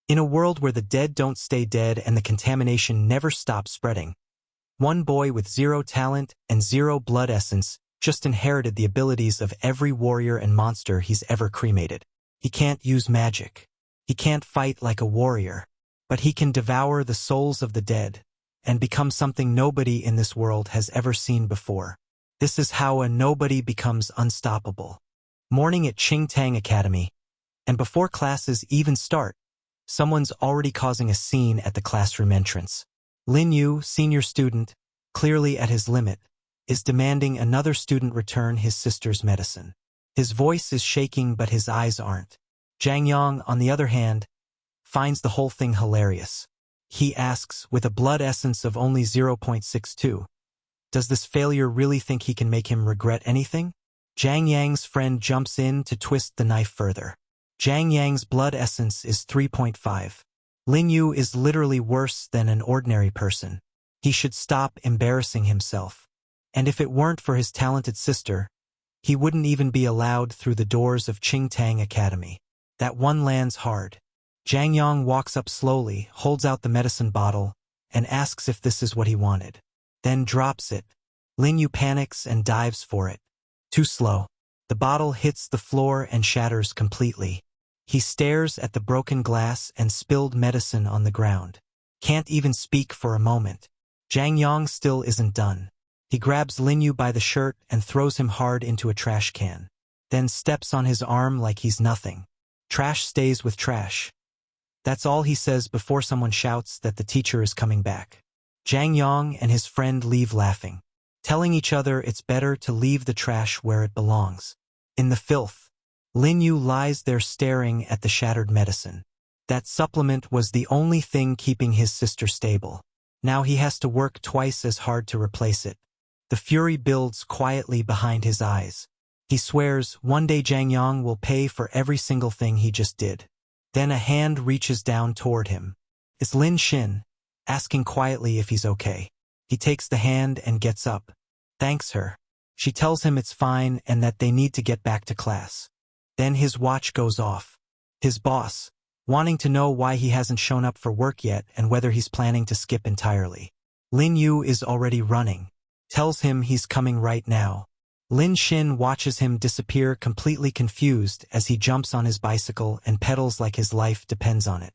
In a world where the dead don't stay dead and the contamination never stops spreading, one boy with zero talent and zero blood essence just inherited the abilities of every warrior and monster he's ever cremated. He can't use magic. He can't fight like a warrior, but he can devour the souls of the dead and become something nobody in this world has ever seen before. This is how a nobody becomes unstoppable. Morning at Qingtang Academy, and before classes even start, someone's already causing a scene at the classroom entrance. Lin Yu, senior student, clearly at his limit, is demanding another student return his sister's medicine. His voice is shaking but his eyes aren't. Zhang Yang, on the other hand, finds the whole thing hilarious. He asks, with a blood essence of only 0.62, does this failure really think he can make him regret anything? Zhang Yang's friend jumps in to twist the knife further. Zhang Yang's blood essence is 3.5. Lin Yu is literally worse than an ordinary person. He should stop embarrassing himself. And if it weren't for his talented sister, he wouldn't even be allowed through the doors of Qingtang Academy. That one lands hard. Zhang Yang walks up slowly, holds out the medicine bottle, and asks if this is what he wanted. Then drops it. Lin Yu panics and dives for it. Too slow. The bottle hits the floor and shatters completely. He stares at the broken glass and spilled medicine on the ground. Can't even speak for a moment. Zhang Yang still isn't done. He grabs Lin Yu by the shirt and throws him hard into a trash can. Then steps on his arm like he's nothing. Trash stays with trash. That's all he says before someone shouts that the teacher is coming back. Zhang Yang and his friend leave laughing, telling each other it's better to leave the trash where it belongs. In the filth, Lin Yu lies there staring at the shattered medicine. That supplement was the only thing keeping his sister stable. Now he has to work twice as hard to replace it. The fury builds quietly behind his eyes. He swears one day Zhang Yang will pay for every single thing he just did. Then a hand reaches down toward him. It's Lin Xin, asking quietly if he's okay. He takes the hand and gets up. Thanks her. She tells him it's fine and that they need to get back to class. Then his watch goes off. His boss, wanting to know why he hasn't shown up for work yet and whether he's planning to skip entirely. Lin Yu is already running. Tells him he's coming right now. Lin Xin watches him disappear completely confused as he jumps on his bicycle and pedals like his life depends on it.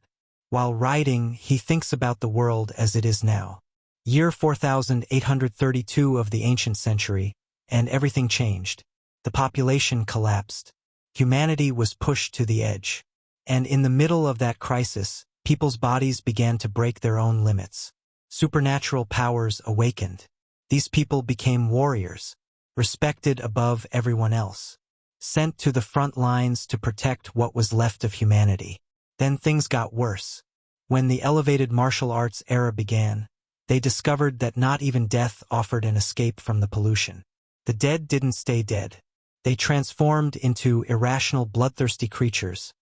While riding, he thinks about the world as it is now. Year 4832 of the ancient century, and everything changed. The population collapsed. Humanity was pushed to the edge. And in the middle of that crisis, people's bodies began to break their own limits. Supernatural powers awakened. These people became warriors, respected above everyone else, sent to the front lines to protect what was left of humanity. Then things got worse. When the elevated martial arts era began, they discovered that not even death offered an escape from the pollution. The dead didn't stay dead. They transformed into irrational, bloodthirsty creatures,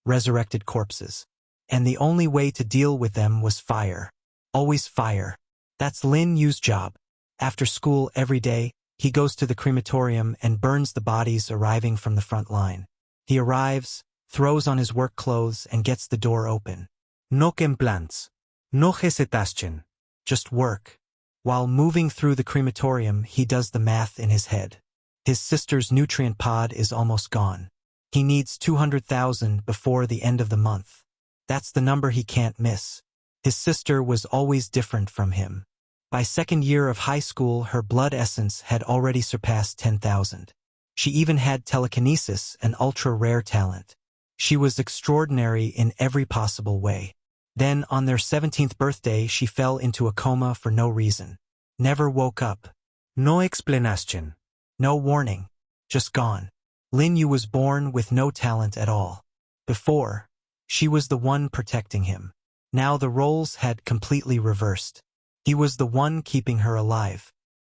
resurrected corpses. And the only way to deal with them was fire. Always fire. That's Lin Yu's job. After school every day, he goes to the crematorium and burns the bodies arriving from the front line. He arrives, throws on his work clothes, and gets the door open. No plans. No hesitation. Just work. While moving through the crematorium, he does the math in his head. His sister's nutrient pod is almost gone. He needs 200,000 before the end of the month. That's the number he can't miss. His sister was always different from him. By second year of high school, her blood essence had already surpassed 10,000. She even had telekinesis, an ultra-rare talent. She was extraordinary in every possible way. Then, on their 17th birthday, she fell into a coma for no reason. Never woke up. No explanation. No warning. Just gone. Lin Yu was born with no talent at all. Before, she was the one protecting him. Now the roles had completely reversed. He was the one keeping her alive.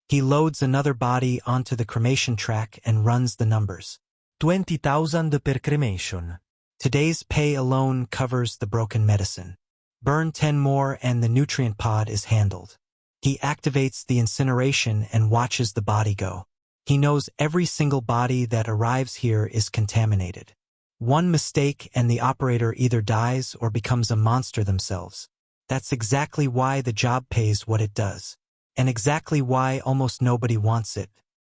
He loads another body onto the cremation track and runs the numbers. 20,000 per cremation. Today's pay alone covers the broken medicine. Burn 10 more and the nutrient pod is handled. He activates the incineration and watches the body go. He knows every single body that arrives here is contaminated. One mistake and the operator either dies or becomes a monster themselves. That's exactly why the job pays what it does. And exactly why almost nobody wants it.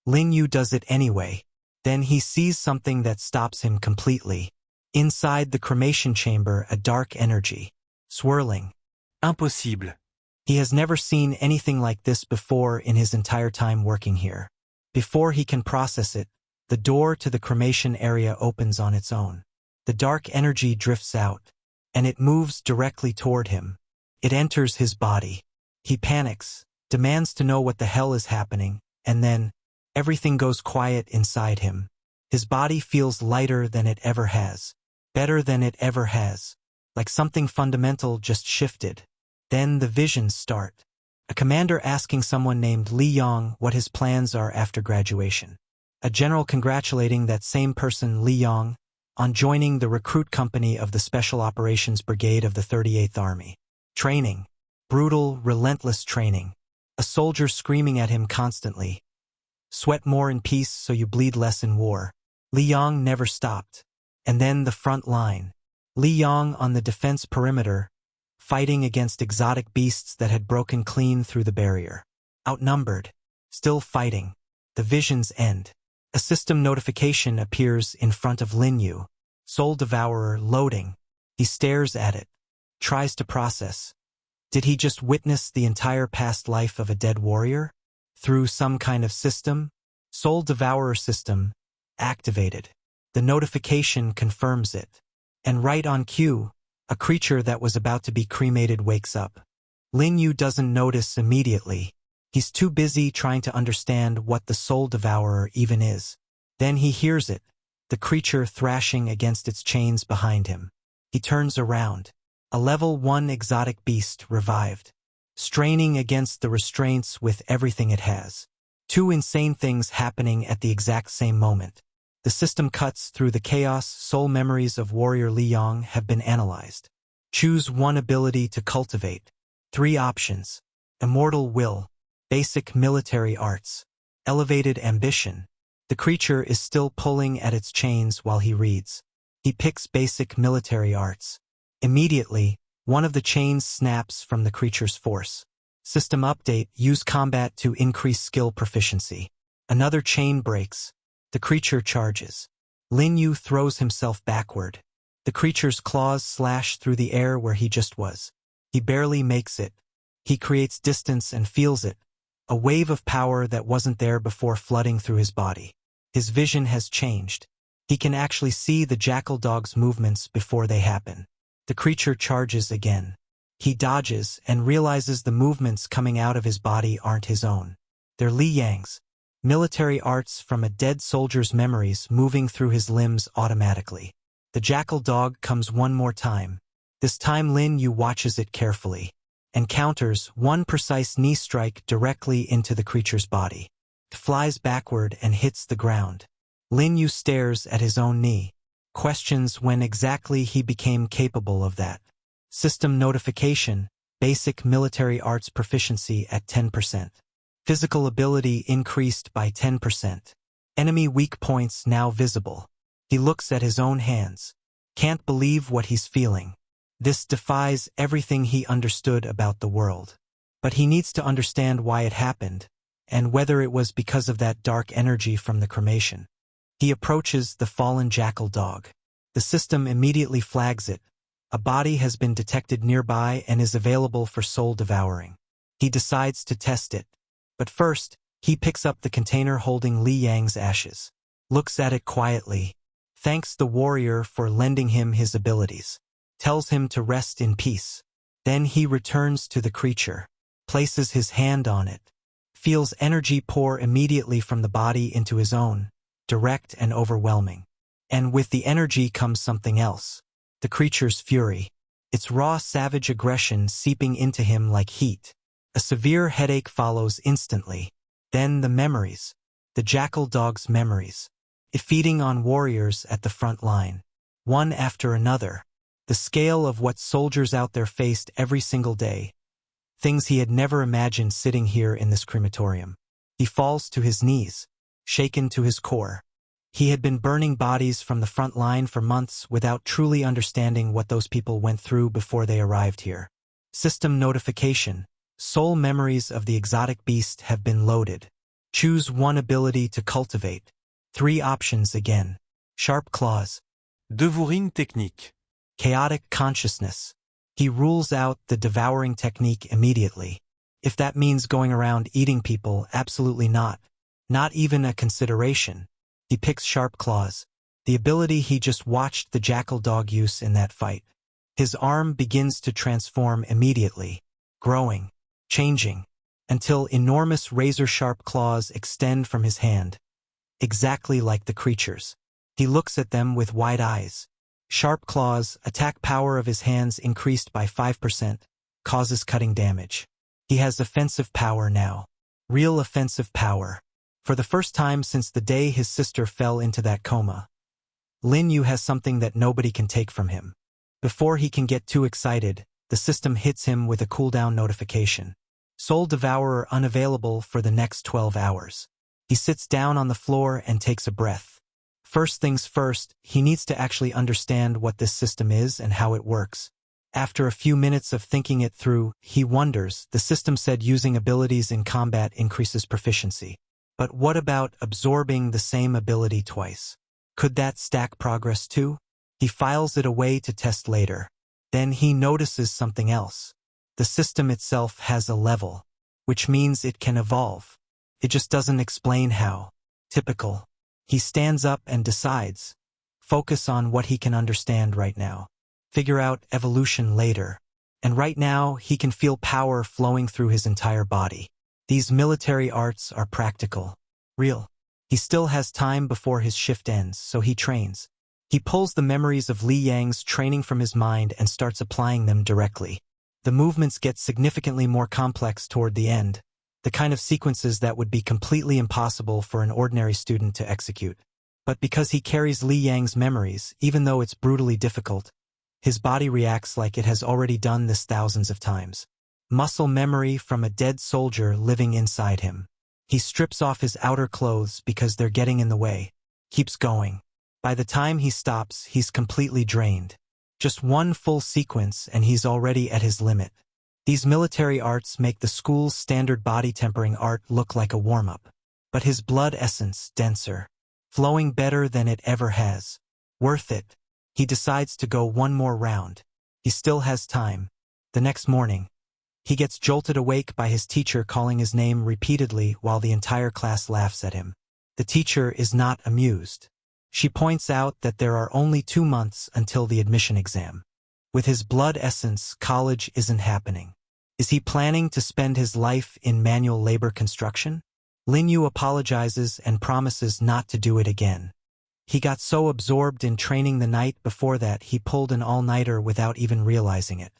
Lin Yu does it anyway. Then he sees something that stops him completely. Inside the cremation chamber, a dark energy. Swirling. Impossible. He has never seen anything like this before in his entire time working here. Before he can process it, the door to the cremation area opens on its own. The dark energy drifts out, and it moves directly toward him. It enters his body. He panics, demands to know what the hell is happening, and then, everything goes quiet inside him. His body feels lighter than it ever has. Better than it ever has. Like something fundamental just shifted. Then the visions start. A commander asking someone named Li Yong what his plans are after graduation. A general congratulating that same person, Li Yong, on joining the recruit company of the Special Operations Brigade of the 38th Army. Training. Brutal, relentless training. A soldier screaming at him constantly. Sweat more in peace so you bleed less in war. Li Yong never stopped. And then the front line. Li Yong on the defense perimeter, fighting against exotic beasts that had broken clean through the barrier. Outnumbered. Still fighting. The visions end. A system notification appears in front of Lin Yu. Soul Devourer loading. He stares at it. Tries to process. Did he just witness the entire past life of a dead warrior? Through some kind of system? Soul Devourer system. Activated. The notification confirms it. And right on cue, a creature that was about to be cremated wakes up. Lin Yu doesn't notice immediately. He's too busy trying to understand what the Soul Devourer even is. Then he hears it, the creature thrashing against its chains behind him. He turns around. A level 1 exotic beast revived. Straining against the restraints with everything it has. Two insane things happening at the exact same moment. The system cuts through the chaos. Soul memories of warrior Li Yong have been analyzed. Choose one ability to cultivate. 3 options. Immortal Will. Basic military arts. Elevated ambition. The creature is still pulling at its chains while he reads. He picks basic military arts. Immediately, one of the chains snaps from the creature's force. System update. Use combat to increase skill proficiency. Another chain breaks. The creature charges. Lin Yu throws himself backward. The creature's claws slash through the air where he just was. He barely makes it. He creates distance and feels it. A wave of power that wasn't there before flooding through his body. His vision has changed. He can actually see the jackal dog's movements before they happen. The creature charges again. He dodges and realizes the movements coming out of his body aren't his own. They're Li Yang's. Military arts from a dead soldier's memories moving through his limbs automatically. The jackal dog comes one more time. This time Lin Yu watches it carefully. Encounters one precise knee strike directly into the creature's body. It flies backward and hits the ground. Lin Yu stares at his own knee. Questions when exactly he became capable of that. System notification. Basic military arts proficiency at 10%. Physical ability increased by 10%. Enemy weak points now visible. He looks at his own hands. Can't believe what he's feeling. This defies everything he understood about the world. But he needs to understand why it happened, and whether it was because of that dark energy from the cremation. He approaches the fallen jackal dog. The system immediately flags it. A body has been detected nearby and is available for soul devouring. He decides to test it. But first, he picks up the container holding Li Yang's ashes. Looks at it quietly. Thanks the warrior for lending him his abilities. Tells him to rest in peace. Then he returns to the creature. Places his hand on it. Feels energy pour immediately from the body into his own. Direct and overwhelming. And with the energy comes something else. The creature's fury. Its raw savage aggression seeping into him like heat. A severe headache follows instantly. Then the memories. The jackal dog's memories. It feeding on warriors at the front line. One after another. The scale of what soldiers out there faced every single day. Things he had never imagined sitting here in this crematorium. He falls to his knees. Shaken to his core. He had been burning bodies from the front line for months without truly understanding what those people went through before they arrived here. System notification. Soul memories of the exotic beast have been loaded. Choose one ability to cultivate. 3 options again. Sharp claws. Devouring technique. Chaotic consciousness. He rules out the devouring technique immediately. If that means going around eating people, absolutely not. Not even a consideration. He picks sharp claws. The ability he just watched the jackal dog use in that fight. His arm begins to transform immediately, growing, changing, until enormous razor-sharp claws extend from his hand, exactly like the creatures. He looks at them with wide eyes. Sharp claws, attack power of his hands increased by 5%, causes cutting damage. He has offensive power now. Real offensive power. For the first time since the day his sister fell into that coma. Lin Yu has something that nobody can take from him. Before he can get too excited, the system hits him with a cooldown notification. Soul Devourer unavailable for the next 12 hours. He sits down on the floor and takes a breath. First things first, he needs to actually understand what this system is and how it works. After a few minutes of thinking it through, he wonders. The system said using abilities in combat increases proficiency. But what about absorbing the same ability twice? Could that stack progress too? He files it away to test later. Then he notices something else. The system itself has a level, which means it can evolve. It just doesn't explain how. Typical. He stands up and decides. Focus on what he can understand right now. Figure out evolution later. And right now, he can feel power flowing through his entire body. These military arts are practical, real. He still has time before his shift ends, so he trains. He pulls the memories of Li Yang's training from his mind and starts applying them directly. The movements get significantly more complex toward the end, the kind of sequences that would be completely impossible for an ordinary student to execute. But because he carries Li Yang's memories, even though it's brutally difficult, his body reacts like it has already done this thousands of times. Muscle memory from a dead soldier living inside him. He strips off his outer clothes because they're getting in the way. Keeps going. By the time he stops, he's completely drained. Just one full sequence and he's already at his limit. These military arts make the school's standard body tempering art look like a warm-up. But his blood essence, denser. Flowing better than it ever has. Worth it. He decides to go one more round. He still has time. The next morning, he gets jolted awake by his teacher calling his name repeatedly while the entire class laughs at him. The teacher is not amused. She points out that there are only 2 months until the admission exam. With his blood essence, college isn't happening. Is he planning to spend his life in manual labor construction? Lin Yu apologizes and promises not to do it again. He got so absorbed in training the night before that he pulled an all-nighter without even realizing it.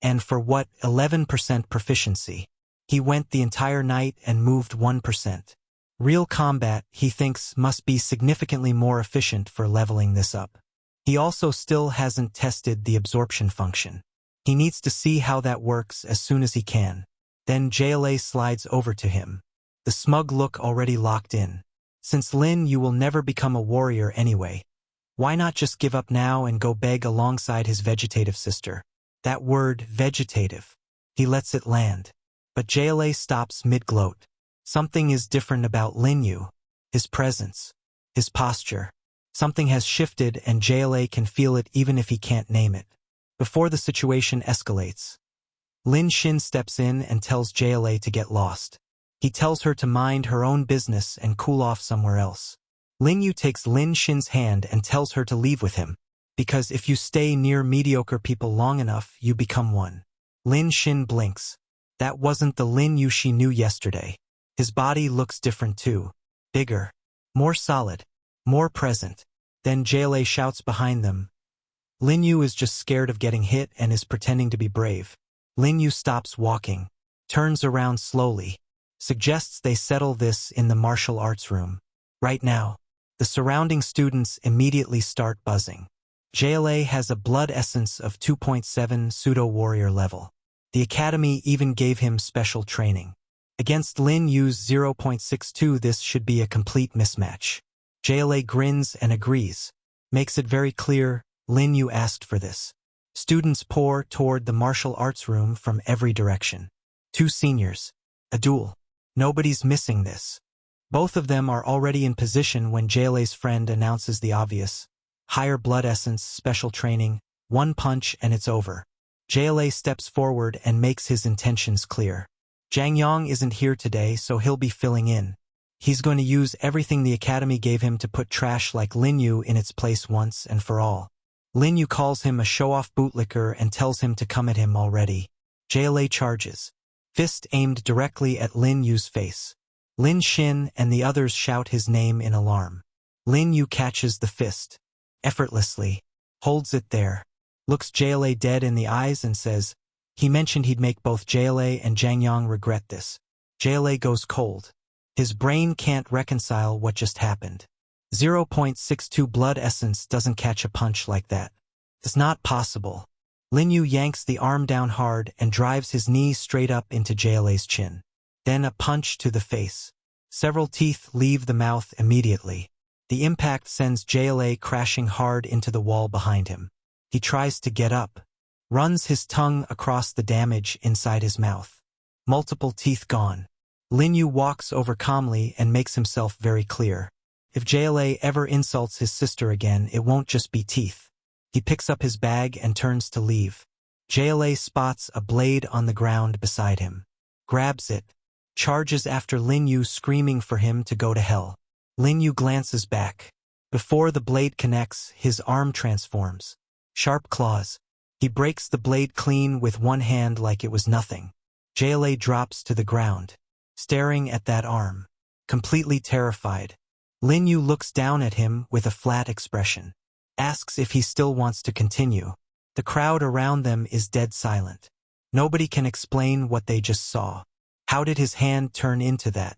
And for what, 11% proficiency? He went the entire night and moved 1%. Real combat, he thinks, must be significantly more efficient for leveling this up. He also still hasn't tested the absorption function. He needs to see how that works as soon as he can. Then JLA slides over to him. The smug look already locked in. Since Lin, you will never become a warrior anyway. Why not just give up now and go beg alongside his vegetative sister? That word, vegetative. He lets it land. But JLA stops mid-gloat. Something is different about Lin Yu. His presence. His posture. Something has shifted and JLA can feel it even if he can't name it. Before the situation escalates, Lin Xin steps in and tells JLA to get lost. He tells her to mind her own business and cool off somewhere else. Lin Yu takes Lin Xin's hand and tells her to leave with him, because if you stay near mediocre people long enough, you become one. Lin Xin blinks. That wasn't the Lin Yu she knew yesterday. His body looks different too. Bigger. More solid. More present. Then JLA shouts behind them. Lin Yu is just scared of getting hit and is pretending to be brave. Lin Yu stops walking. Turns around slowly. Suggests they settle this in the martial arts room. Right now. The surrounding students immediately start buzzing. JLA has a blood essence of 2.7 pseudo-warrior level. The academy even gave him special training. Against Lin Yu's 0.62, this should be a complete mismatch. JLA grins and agrees. Makes it very clear, Lin Yu asked for this. Students pour toward the martial arts room from every direction. 2 seniors. A duel. Nobody's missing this. Both of them are already in position when JLA's friend announces the obvious. Higher blood essence, special training, 1 punch and it's over. JLA steps forward and makes his intentions clear. Zhang Yang isn't here today, so he'll be filling in. He's going to use everything the academy gave him to put trash like Lin Yu in its place once and for all. Lin Yu calls him a show-off bootlicker and tells him to come at him already. JLA charges. Fist aimed directly at Lin Yu's face. Lin Xin and the others shout his name in alarm. Lin Yu catches the fist. Effortlessly. Holds it there. Looks JLA dead in the eyes and says, he mentioned he'd make both JLA and Zhang Yang regret this. JLA goes cold. His brain can't reconcile what just happened. 0.62 blood essence doesn't catch a punch like that. It's not possible. Lin Yu yanks the arm down hard and drives his knee straight up into JLA's chin. Then a punch to the face. Several teeth leave the mouth immediately. The impact sends JLA crashing hard into the wall behind him. He tries to get up. Runs his tongue across the damage inside his mouth. Multiple teeth gone. Lin Yu walks over calmly and makes himself very clear. If JLA ever insults his sister again, it won't just be teeth. He picks up his bag and turns to leave. JLA spots a blade on the ground beside him. Grabs it. Charges after Lin Yu, screaming for him to go to hell. Lin Yu glances back. Before the blade connects, his arm transforms. Sharp claws. He breaks the blade clean with one hand like it was nothing. JLA drops to the ground, staring at that arm. Completely terrified. Lin Yu looks down at him with a flat expression. Asks if he still wants to continue. The crowd around them is dead silent. Nobody can explain what they just saw. How did his hand turn into that?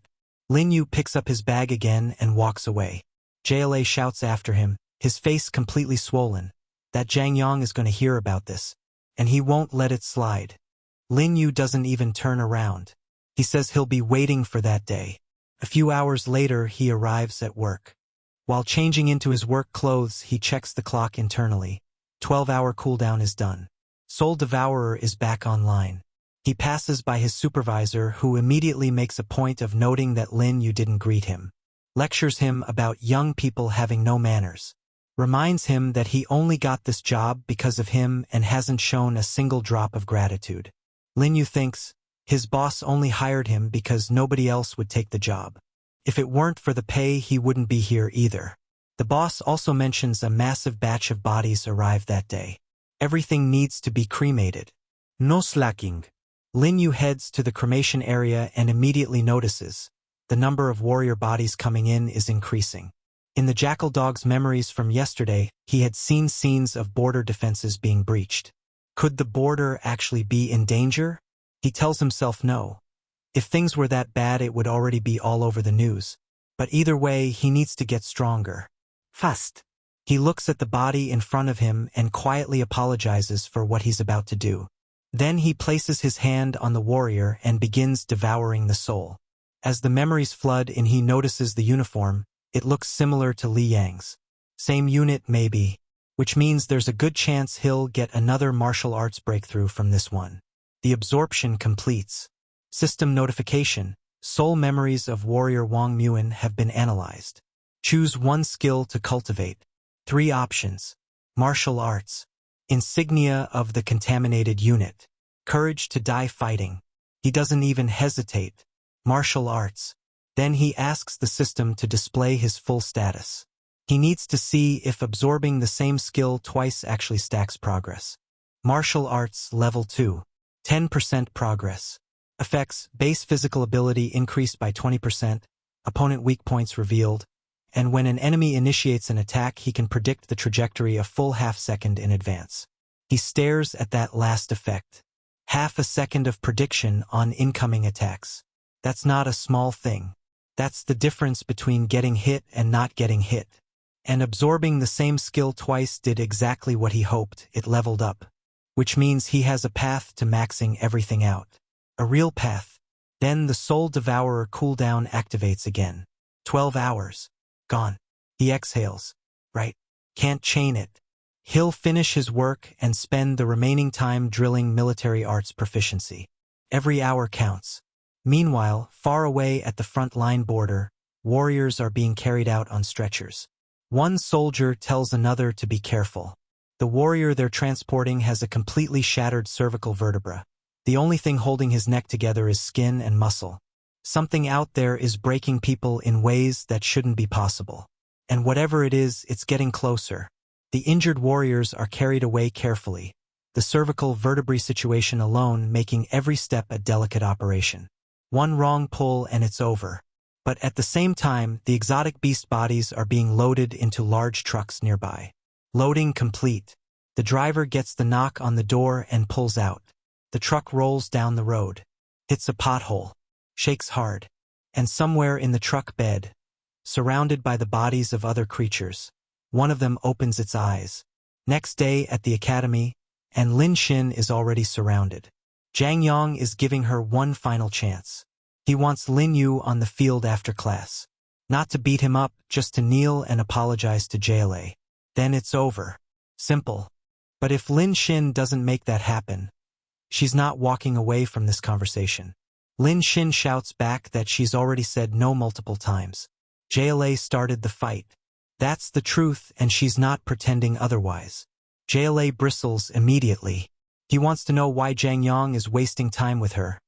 Lin Yu picks up his bag again and walks away. JLA shouts after him, his face completely swollen. That Zhang Yang is going to hear about this, and he won't let it slide. Lin Yu doesn't even turn around. He says he'll be waiting for that day. A few hours later, he arrives at work. While changing into his work clothes, he checks the clock internally. 12-hour cooldown is done. Soul Devourer is back online. He passes by his supervisor, who immediately makes a point of noting that Lin Yu didn't greet him. Lectures him about young people having no manners. Reminds him that he only got this job because of him and hasn't shown a single drop of gratitude. Lin Yu thinks his boss only hired him because nobody else would take the job. If it weren't for the pay, he wouldn't be here either. The boss also mentions a massive batch of bodies arrived that day. Everything needs to be cremated. No slacking. Lin Yu heads to the cremation area and immediately notices the number of warrior bodies coming in is increasing. In the Jackal Dog's memories from yesterday, he had seen scenes of border defenses being breached. Could the border actually be in danger? He tells himself no. If things were that bad, it would already be all over the news. But either way, he needs to get stronger. Fast. He looks at the body in front of him and quietly apologizes for what he's about to do. Then he places his hand on the warrior and begins devouring the soul. As the memories flood in, he notices the uniform. It looks similar to Li Yang's. Same unit maybe, which means there's a good chance he'll get another martial arts breakthrough from this one. The absorption completes. System notification. Soul memories of warrior Wang Muan have been analyzed. Choose one skill to cultivate. 3 options. Martial arts. Insignia of the contaminated unit. Courage to die fighting. He doesn't even hesitate. Martial arts. Then he asks the system to display his full status. He needs to see if absorbing the same skill twice actually stacks progress. Martial arts level 2. 10% progress. Effects: base physical ability increased by 20%, opponent weak points revealed, and when an enemy initiates an attack, he can predict the trajectory a full half-second in advance. He stares at that last effect. Half a second of prediction on incoming attacks. That's not a small thing. That's the difference between getting hit and not getting hit. And absorbing the same skill twice did exactly what he hoped. It leveled up. Which means he has a path to maxing everything out. A real path. Then the Soul Devourer cooldown activates again. 12 hours. Gone. He exhales. Right. Can't chain it. He'll finish his work and spend the remaining time drilling military arts proficiency. Every hour counts. Meanwhile, far away at the front line border, warriors are being carried out on stretchers. One soldier tells another to be careful. The warrior they're transporting has a completely shattered cervical vertebra. The only thing holding his neck together is skin and muscle. Something out there is breaking people in ways that shouldn't be possible. And whatever it is, it's getting closer. The injured warriors are carried away carefully, the cervical vertebrae situation alone making every step a delicate operation. One wrong pull and it's over. But at the same time, the exotic beast bodies are being loaded into large trucks nearby. Loading complete. The driver gets the knock on the door and pulls out. The truck rolls down the road. Hits a pothole. Shakes hard. And somewhere in the truck bed, surrounded by the bodies of other creatures, one of them opens its eyes. Next day at the academy, and Lin Xin is already surrounded. Zhang Yang is giving her one final chance. He wants Lin Yu on the field after class. Not to beat him up, just to kneel and apologize to JLA. Then it's over. Simple. But if Lin Xin doesn't make that happen, she's not walking away from this conversation. Lin Xin shouts back that she's already said no multiple times. JLA started the fight. That's the truth, and she's not pretending otherwise. JLA bristles immediately. He wants to know why Zhang Yang is wasting time with her.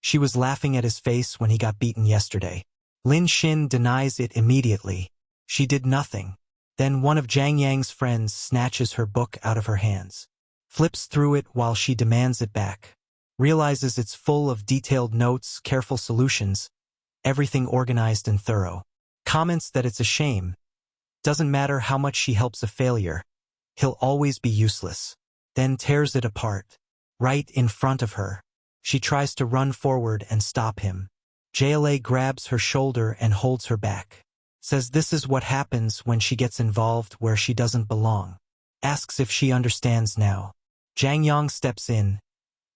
She was laughing at his face when he got beaten yesterday. Lin Xin denies it immediately. She did nothing. Then one of Zhang Yang's friends snatches her book out of her hands. Flips through it while she demands it back. Realizes it's full of detailed notes, careful solutions, everything organized and thorough. Comments that it's a shame. Doesn't matter how much she helps a failure. He'll always be useless. Then tears it apart. Right in front of her. She tries to run forward and stop him. JLA grabs her shoulder and holds her back. Says this is what happens when she gets involved where she doesn't belong. Asks if she understands now. Zhang Yang steps in.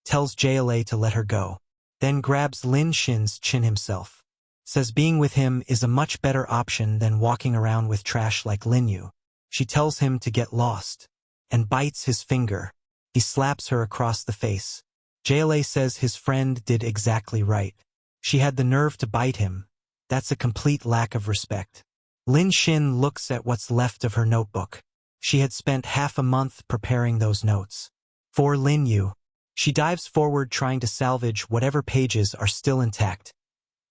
Tells JLA to let her go. Then grabs Lin Xin's chin himself. Says being with him is a much better option than walking around with trash like Lin Yu. She tells him to get lost. And bites his finger. He slaps her across the face. JLA says his friend did exactly right. She had the nerve to bite him. That's a complete lack of respect. Lin Xin looks at what's left of her notebook. She had spent half a month preparing those notes. For Lin Yu. She dives forward trying to salvage whatever pages are still intact.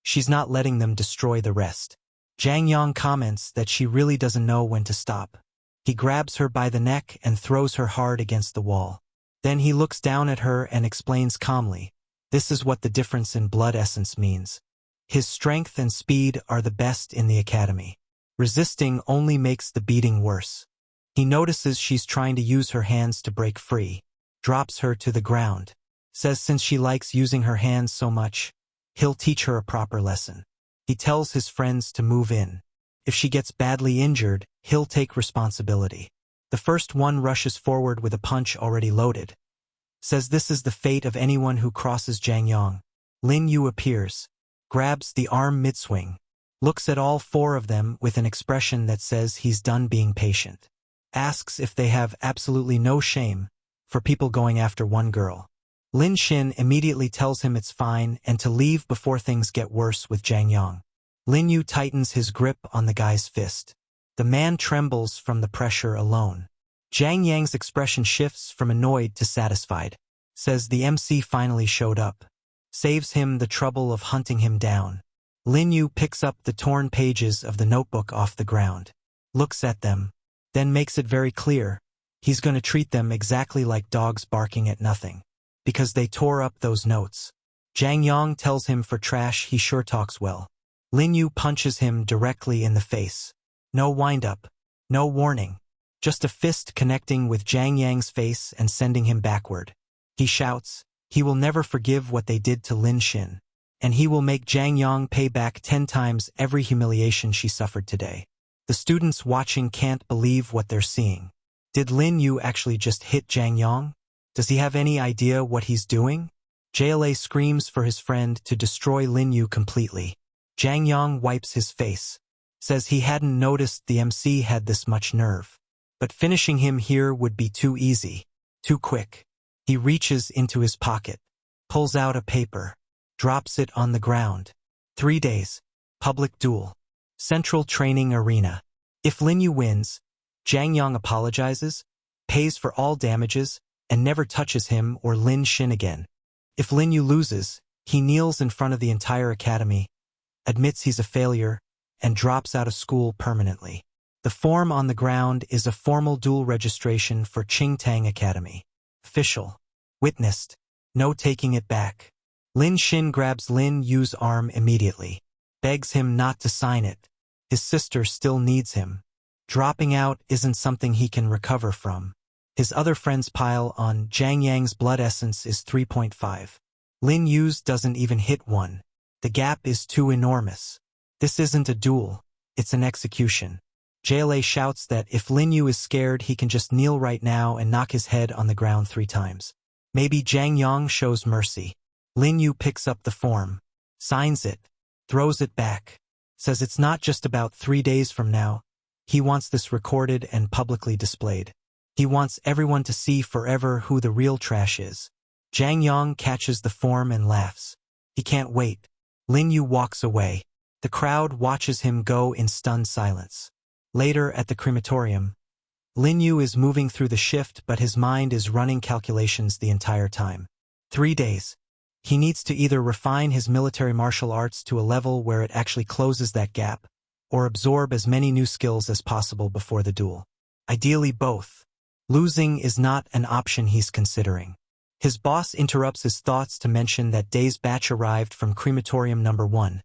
She's not letting them destroy the rest. Zhang Yang comments that she really doesn't know when to stop. He grabs her by the neck and throws her hard against the wall. Then he looks down at her and explains calmly, this is what the difference in blood essence means. His strength and speed are the best in the academy. Resisting only makes the beating worse. He notices she's trying to use her hands to break free. Drops her to the ground. Says since she likes using her hands so much, he'll teach her a proper lesson. He tells his friends to move in. If she gets badly injured, he'll take responsibility. The first one rushes forward with a punch already loaded. Says this is the fate of anyone who crosses Zhang Yang. Lin Yu appears. Grabs the arm mid-swing. Looks at all four of them with an expression that says he's done being patient. Asks if they have absolutely no shame for people going after one girl. Lin Xin immediately tells him it's fine and to leave before things get worse with Zhang Yang. Lin Yu tightens his grip on the guy's fist. The man trembles from the pressure alone. Zhang Yang's expression shifts from annoyed to satisfied. Says the MC finally showed up. Saves him the trouble of hunting him down. Lin Yu picks up the torn pages of the notebook off the ground. Looks at them. Then makes it very clear. He's going to treat them exactly like dogs barking at nothing. Because they tore up those notes. Zhang Yang tells him for trash he sure talks well. Lin Yu punches him directly in the face. No wind-up. No warning. Just a fist connecting with Zhang Yang's face and sending him backward. He shouts, he will never forgive what they did to Lin Xin. And he will make Zhang Yang pay back 10 times every humiliation she suffered today. The students watching can't believe what they're seeing. Did Lin Yu actually just hit Zhang Yang? Does he have any idea what he's doing? JLA screams for his friend to destroy Lin Yu completely. Zhang Yang wipes his face. says he hadn't noticed the MC had this much nerve. But finishing him here would be too easy, too quick. He reaches into his pocket, pulls out a paper, drops it on the ground. 3 days. Public duel. Central training arena. If Lin Yu wins, Zhang Yang apologizes, pays for all damages, and never touches him or Lin Xin again. If Lin Yu loses, he kneels in front of the entire academy, admits he's a failure, and drops out of school permanently. The form on the ground is a formal dual registration for Qingtang Academy. Official. Witnessed. No taking it back. Lin Xin grabs Lin Yu's arm immediately. Begs him not to sign it. His sister still needs him. Dropping out isn't something he can recover from. His other friends pile on. Zhang Yang's blood essence is 3.5. Lin Yu's doesn't even hit 1. The gap is too enormous. This isn't a duel. It's an execution. JLA shouts that if Lin Yu is scared, he can just kneel right now and knock his head on the ground 3 times. Maybe Zhang Yang shows mercy. Lin Yu picks up the form, signs it, throws it back, says it's not just about 3 days from now. He wants this recorded and publicly displayed. He wants everyone to see forever who the real trash is. Zhang Yang catches the form and laughs. He can't wait. Lin Yu walks away. The crowd watches him go in stunned silence. Later at the crematorium, Lin Yu is moving through the shift, but his mind is running calculations the entire time. 3 days. He needs to either refine his military martial arts to a level where it actually closes that gap, or absorb as many new skills as possible before the duel. Ideally both. Losing is not an option he's considering. His boss interrupts his thoughts to mention that Day's batch arrived from crematorium number 1.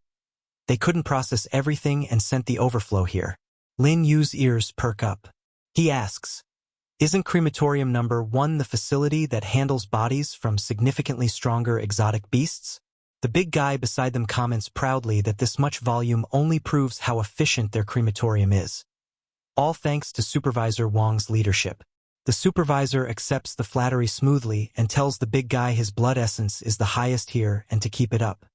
They couldn't process everything and sent the overflow here. Lin Yu's ears perk up. He asks, isn't crematorium number 1 the facility that handles bodies from significantly stronger exotic beasts? The big guy beside them comments proudly that this much volume only proves how efficient their crematorium is. All thanks to Supervisor Wang's leadership. The supervisor accepts the flattery smoothly and tells the big guy his blood essence is the highest here and to keep it up.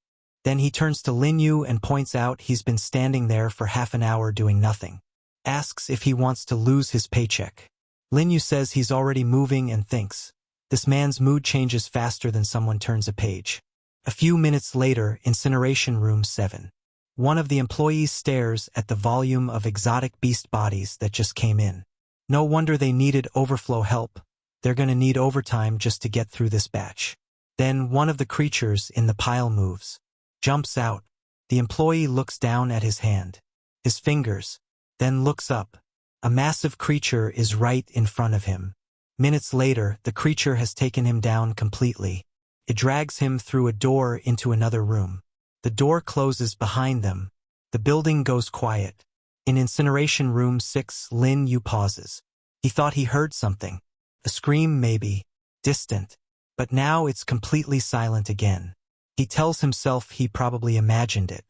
Then he turns to Lin Yu and points out he's been standing there for half an hour doing nothing. Asks if he wants to lose his paycheck. Lin Yu says he's already moving and thinks. This man's mood changes faster than someone turns a page. A few minutes later, Incineration Room 7. One of the employees stares at the volume of exotic beast bodies that just came in. No wonder they needed overflow help. They're gonna need overtime just to get through this batch. Then one of the creatures in the pile moves. Jumps out. The employee looks down at his hand. His fingers. Then looks up. A massive creature is right in front of him. Minutes later, the creature has taken him down completely. It drags him through a door into another room. The door closes behind them. The building goes quiet. In Incineration Room 6, Lin Yu pauses. He thought he heard something. A scream maybe. Distant. But now it's completely silent again. He tells himself he probably imagined it.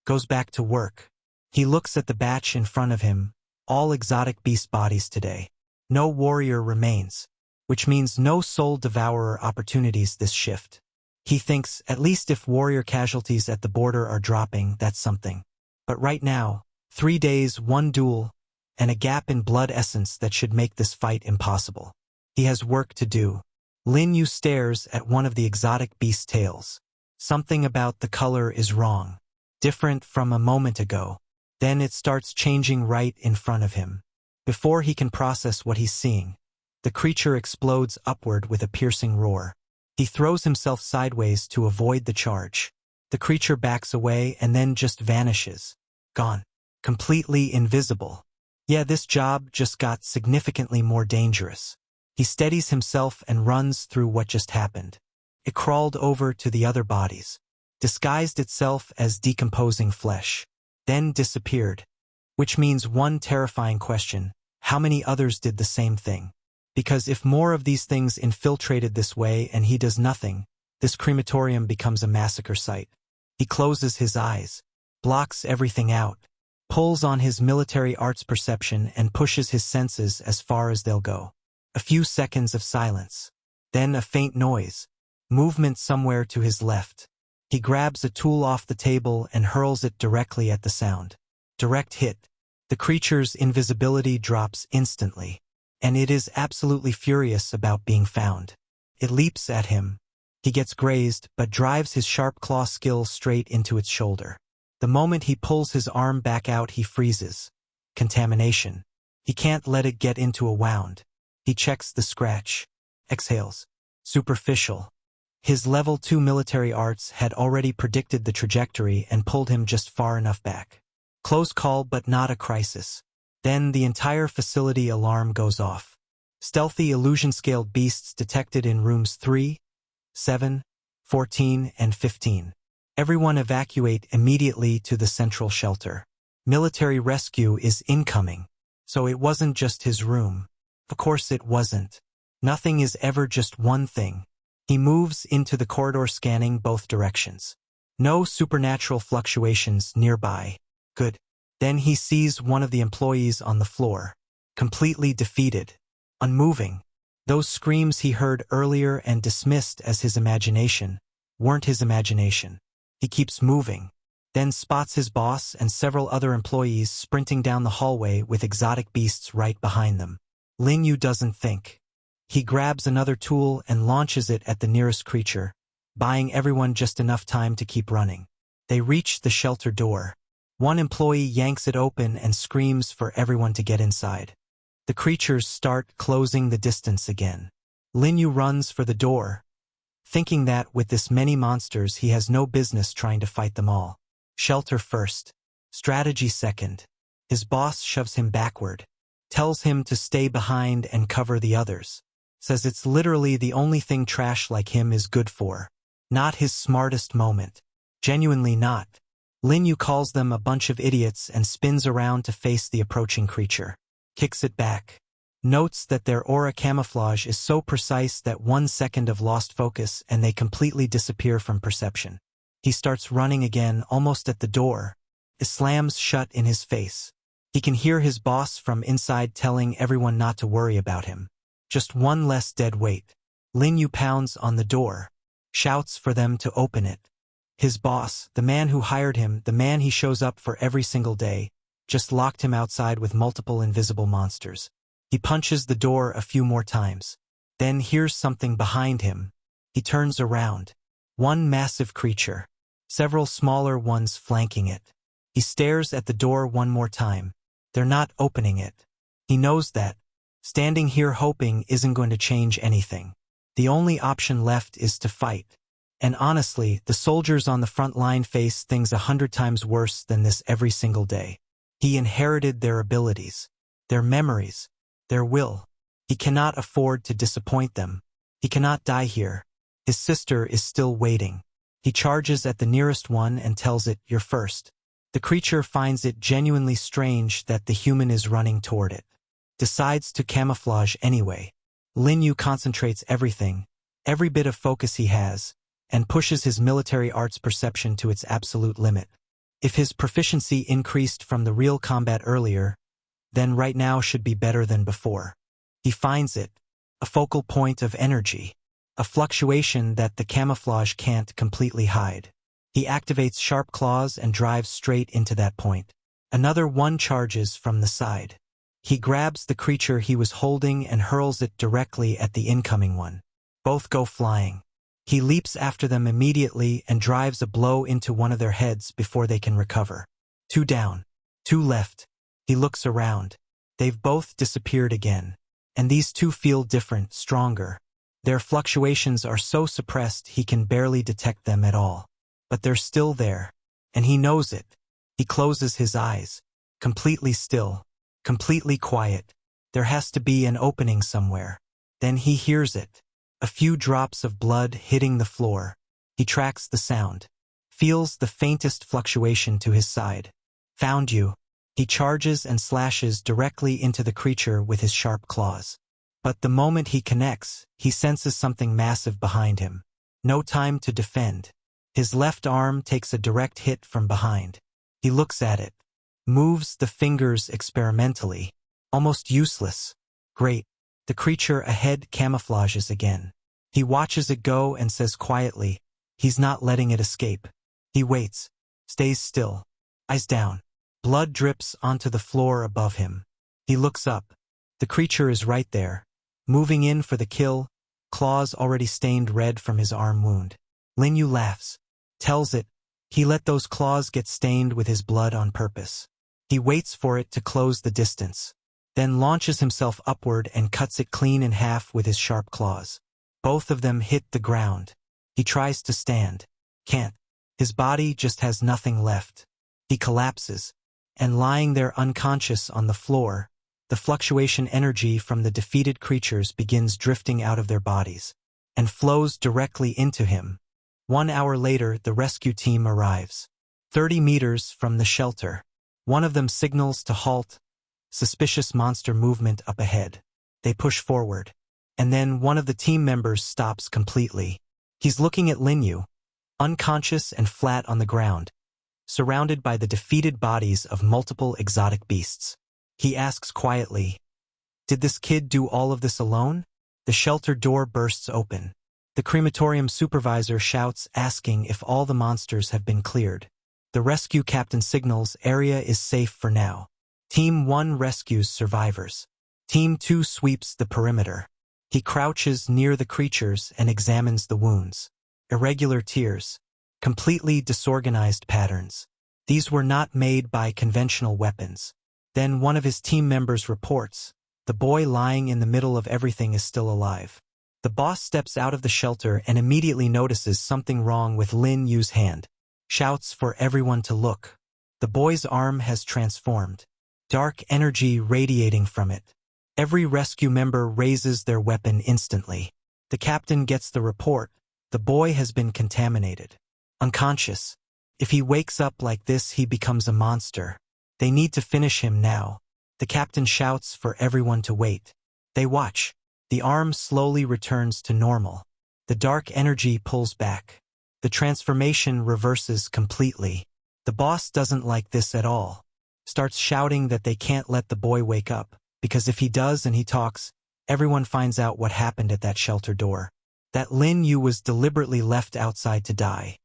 Goes back to work. He looks at the batch in front of him. All exotic beast bodies today. No warrior remains, which means no soul devourer opportunities this shift. He thinks, at least if warrior casualties at the border are dropping, that's something. But right now, 3 days, 1 duel, and a gap in blood essence that should make this fight impossible. He has work to do. Lin Yu stares at one of the exotic beast tails. Something about the color is wrong. Different from a moment ago. Then it starts changing right in front of him. Before he can process what he's seeing, the creature explodes upward with a piercing roar. He throws himself sideways to avoid the charge. The creature backs away and then just vanishes. Gone. Completely invisible. Yeah, this job just got significantly more dangerous. He steadies himself and runs through what just happened. It crawled over to the other bodies, disguised itself as decomposing flesh, then disappeared. Which means one terrifying question: how many others did the same thing? Because if more of these things infiltrated this way and he does nothing, this crematorium becomes a massacre site. He closes his eyes, blocks everything out, pulls on his military arts perception and pushes his senses as far as they'll go. A few seconds of silence. Then a faint noise. Movement somewhere to his left. He grabs a tool off the table and hurls it directly at the sound. Direct hit. The creature's invisibility drops instantly, and it is absolutely furious about being found. It leaps at him. He gets grazed, but drives his sharp claw skill straight into its shoulder. The moment he pulls his arm back out, he freezes. Contamination. He can't let it get into a wound. He checks the scratch. Exhales. Superficial. His level 2 military arts had already predicted the trajectory and pulled him just far enough back. Close call, but not a crisis. Then the entire facility alarm goes off. Stealthy illusion-scaled beasts detected in rooms 3, 7, 14, and 15. Everyone evacuate immediately to the central shelter. Military rescue is incoming. So it wasn't just his room. Of course it wasn't. Nothing is ever just one thing. He moves into the corridor, scanning both directions. No supernatural fluctuations nearby. Good. Then he sees one of the employees on the floor. Completely defeated. Unmoving. Those screams he heard earlier and dismissed as his imagination weren't his imagination. He keeps moving. Then spots his boss and several other employees sprinting down the hallway with exotic beasts right behind them. Lin Yu doesn't think. He grabs another tool and launches it at the nearest creature, buying everyone just enough time to keep running. They reach the shelter door. One employee yanks it open and screams for everyone to get inside. The creatures start closing the distance again. Lin Yu runs for the door, thinking that with this many monsters he has no business trying to fight them all. Shelter first. Strategy second. His boss shoves him backward, tells him to stay behind and cover the others. Says it's literally the only thing trash like him is good for. Not his smartest moment. Genuinely not. Lin Yu calls them a bunch of idiots and spins around to face the approaching creature. Kicks it back. Notes that their aura camouflage is so precise that 1 second of lost focus and they completely disappear from perception. He starts running again, almost at the door. It slams shut in his face. He can hear his boss from inside telling everyone not to worry about him. Just one less dead weight. Lin Yu pounds on the door. Shouts for them to open it. His boss, the man who hired him, the man he shows up for every single day, just locked him outside with multiple invisible monsters. He punches the door a few more times. Then hears something behind him. He turns around. One massive creature. Several smaller ones flanking it. He stares at the door one more time. They're not opening it. He knows that. Standing here hoping isn't going to change anything. The only option left is to fight. And honestly, the soldiers on the front line face things 100 times worse than this every single day. He inherited their abilities, their memories, their will. He cannot afford to disappoint them. He cannot die here. His sister is still waiting. He charges at the nearest one and tells it, "You're first." The creature finds it genuinely strange that the human is running toward it. Decides to camouflage anyway. Lin Yu concentrates everything, every bit of focus he has, and pushes his military arts perception to its absolute limit. If his proficiency increased from the real combat earlier, then right now should be better than before. He finds it, a focal point of energy, a fluctuation that the camouflage can't completely hide. He activates sharp claws and drives straight into that point. Another one charges from the side. He grabs the creature he was holding and hurls it directly at the incoming one. Both go flying. He leaps after them immediately and drives a blow into one of their heads before they can recover. 2 down. 2 left. He looks around. They've both disappeared again. And these two feel different, stronger. Their fluctuations are so suppressed he can barely detect them at all. But they're still there. And he knows it. He closes his eyes. Completely still. Completely quiet. There has to be an opening somewhere. Then he hears it. A few drops of blood hitting the floor. He tracks the sound. Feels the faintest fluctuation to his side. Found you. He charges and slashes directly into the creature with his sharp claws. But the moment he connects, he senses something massive behind him. No time to defend. His left arm takes a direct hit from behind. He looks at it. Moves the fingers experimentally. Almost useless. Great. The creature ahead camouflages again. He watches it go and says quietly, he's not letting it escape. He waits. Stays still. Eyes down. Blood drips onto the floor above him. He looks up. The creature is right there, moving in for the kill, claws already stained red from his arm wound. Lin Yu laughs, tells it, he let those claws get stained with his blood on purpose. He waits for it to close the distance, then launches himself upward and cuts it clean in half with his sharp claws. Both of them hit the ground. He tries to stand. Can't. His body just has nothing left. He collapses, and lying there unconscious on the floor, the fluctuation energy from the defeated creatures begins drifting out of their bodies, and flows directly into him. 1 hour later, the rescue team arrives. 30 meters from the shelter. One of them signals to halt. Suspicious monster movement up ahead. They push forward. And then one of the team members stops completely. He's looking at Lin Yu, unconscious and flat on the ground, surrounded by the defeated bodies of multiple exotic beasts. He asks quietly, "Did this kid do all of this alone?" The shelter door bursts open. The crematorium supervisor shouts, asking if all the monsters have been cleared. The rescue captain signals area is safe for now. Team 1 rescues survivors. Team 2 sweeps the perimeter. He crouches near the creatures and examines the wounds. Irregular tears. Completely disorganized patterns. These were not made by conventional weapons. Then one of his team members reports, the boy lying in the middle of everything is still alive. The boss steps out of the shelter and immediately notices something wrong with Lin Yu's hand. Shouts for everyone to look. The boy's arm has transformed. Dark energy radiating from it. Every rescue member raises their weapon instantly. The captain gets the report. The boy has been contaminated. Unconscious. If he wakes up like this, he becomes a monster. They need to finish him now. The captain shouts for everyone to wait. They watch. The arm slowly returns to normal. The dark energy pulls back. The transformation reverses completely. The boss doesn't like this at all. Starts shouting that they can't let the boy wake up, because if he does and he talks, everyone finds out what happened at that shelter door. That Lin Yu was deliberately left outside to die.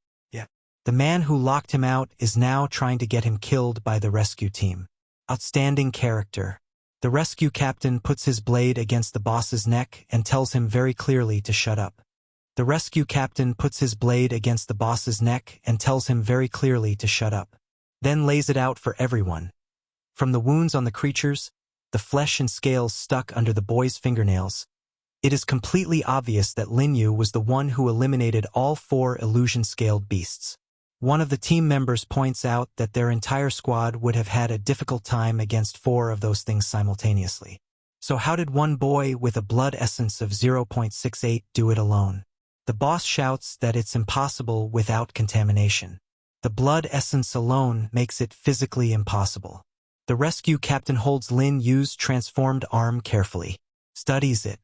The man who locked him out is now trying to get him killed by the rescue team. Outstanding character. The rescue captain puts his blade against the boss's neck and tells him very clearly to shut up. The rescue captain puts his blade against the boss's neck and tells him very clearly to shut up. Then lays it out for everyone. From the wounds on the creatures, the flesh and scales stuck under the boy's fingernails, it is completely obvious that Lin Yu was the one who eliminated all 4 illusion-scaled beasts. One of the team members points out that their entire squad would have had a difficult time against 4 of those things simultaneously. So how did one boy with a blood essence of 0.68 do it alone? The boss shouts that it's impossible without contamination. The blood essence alone makes it physically impossible. The rescue captain holds Lin Yu's transformed arm carefully, studies it,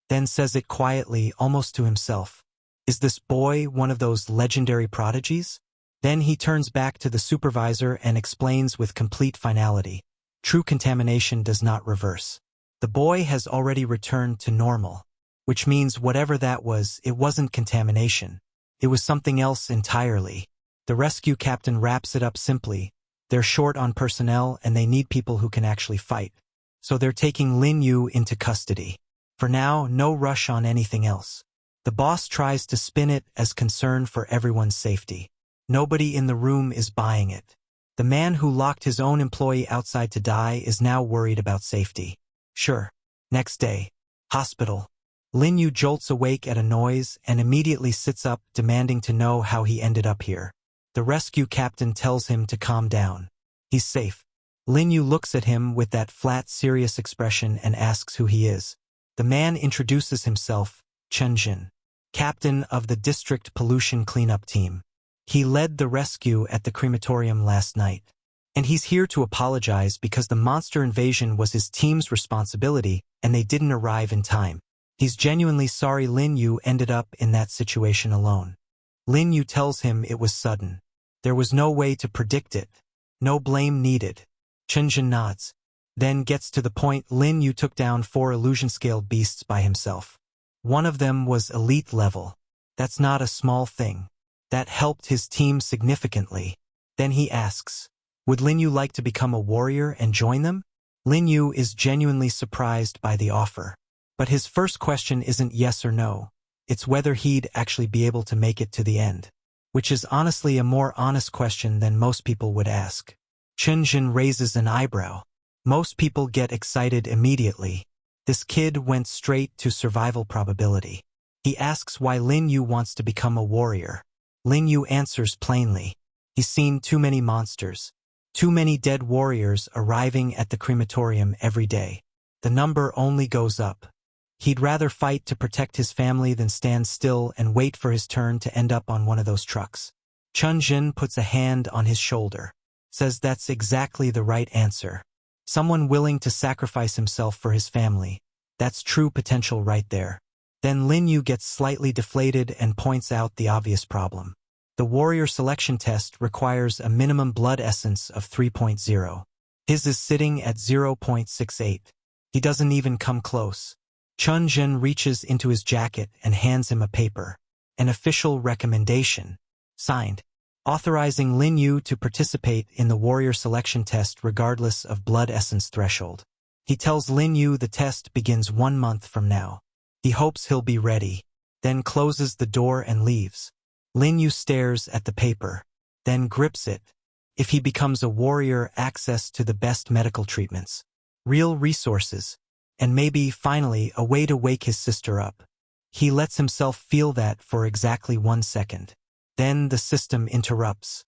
then says it quietly, almost to himself. Is this boy one of those legendary prodigies? Then he turns back to the supervisor and explains with complete finality. True contamination does not reverse. The boy has already returned to normal, which means whatever that was, it wasn't contamination. It was something else entirely. The rescue captain wraps it up simply. They're short on personnel and they need people who can actually fight. So they're taking Lin Yu into custody. For now, no rush on anything else. The boss tries to spin it as concern for everyone's safety. Nobody in the room is buying it. The man who locked his own employee outside to die is now worried about safety. Sure. Next day. Hospital. Lin Yu jolts awake at a noise and immediately sits up, demanding to know how he ended up here. The rescue captain tells him to calm down. He's safe. Lin Yu looks at him with that flat, serious expression and asks who he is. The man introduces himself, Chenjin, captain of the district pollution cleanup team. He led the rescue at the crematorium last night. And he's here to apologize because the monster invasion was his team's responsibility and they didn't arrive in time. He's genuinely sorry Lin Yu ended up in that situation alone. Lin Yu tells him it was sudden. There was no way to predict it. No blame needed. Chenjin nods. Then gets to the point. Lin Yu took down 4 illusion-scaled beasts by himself. One of them was elite level. That's not a small thing. That helped his team significantly. Then he asks, Would Lin Yu like to become a warrior and join them? Lin Yu is genuinely surprised by the offer. But his first question isn't yes or no. It's whether he'd actually be able to make it to the end. Which is honestly a more honest question than most people would ask. Chen Jin raises an eyebrow. Most people get excited immediately. This kid went straight to survival probability. He asks why Lin Yu wants to become a warrior. Lin Yu answers plainly. He's seen too many monsters. Too many dead warriors arriving at the crematorium every day. The number only goes up. He'd rather fight to protect his family than stand still and wait for his turn to end up on one of those trucks. Chen Jin puts a hand on his shoulder. Says that's exactly the right answer. Someone willing to sacrifice himself for his family. That's true potential right there. Then Lin Yu gets slightly deflated and points out the obvious problem. The warrior selection test requires a minimum blood essence of 3.0. His is sitting at 0.68. He doesn't even come close. Chen Jin reaches into his jacket and hands him a paper. An official recommendation. Signed. Authorizing Lin Yu to participate in the warrior selection test regardless of blood essence threshold. He tells Lin Yu the test begins 1 month from now. He hopes he'll be ready, then closes the door and leaves. Lin Yu stares at the paper, then grips it. If he becomes a warrior, access to the best medical treatments, real resources, and maybe, finally, a way to wake his sister up. He lets himself feel that for exactly 1 second. Then the system interrupts.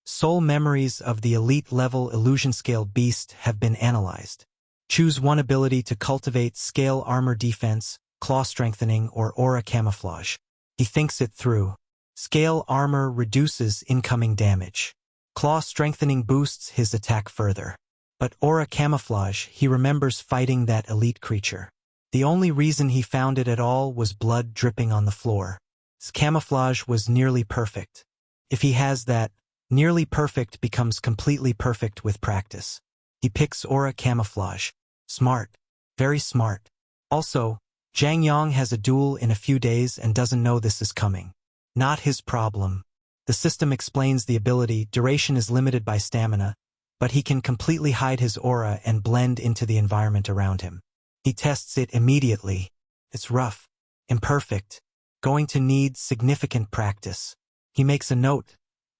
Soul memories of the elite-level illusion scale beast have been analyzed. Choose one ability to cultivate scale armor defense, claw strengthening, or aura camouflage. He thinks it through. Scale armor reduces incoming damage. Claw strengthening boosts his attack further. But aura camouflage, he remembers fighting that elite creature. The only reason he found it at all was blood dripping on the floor. His camouflage was nearly perfect. If he has that, nearly perfect becomes completely perfect with practice. He picks aura camouflage. Smart. Very smart. Also, Zhang Yang has a duel in a few days and doesn't know this is coming. Not his problem. The system explains the ability, duration is limited by stamina, but he can completely hide his aura and blend into the environment around him. He tests it immediately. It's rough. Imperfect. Going to need significant practice. He makes a note.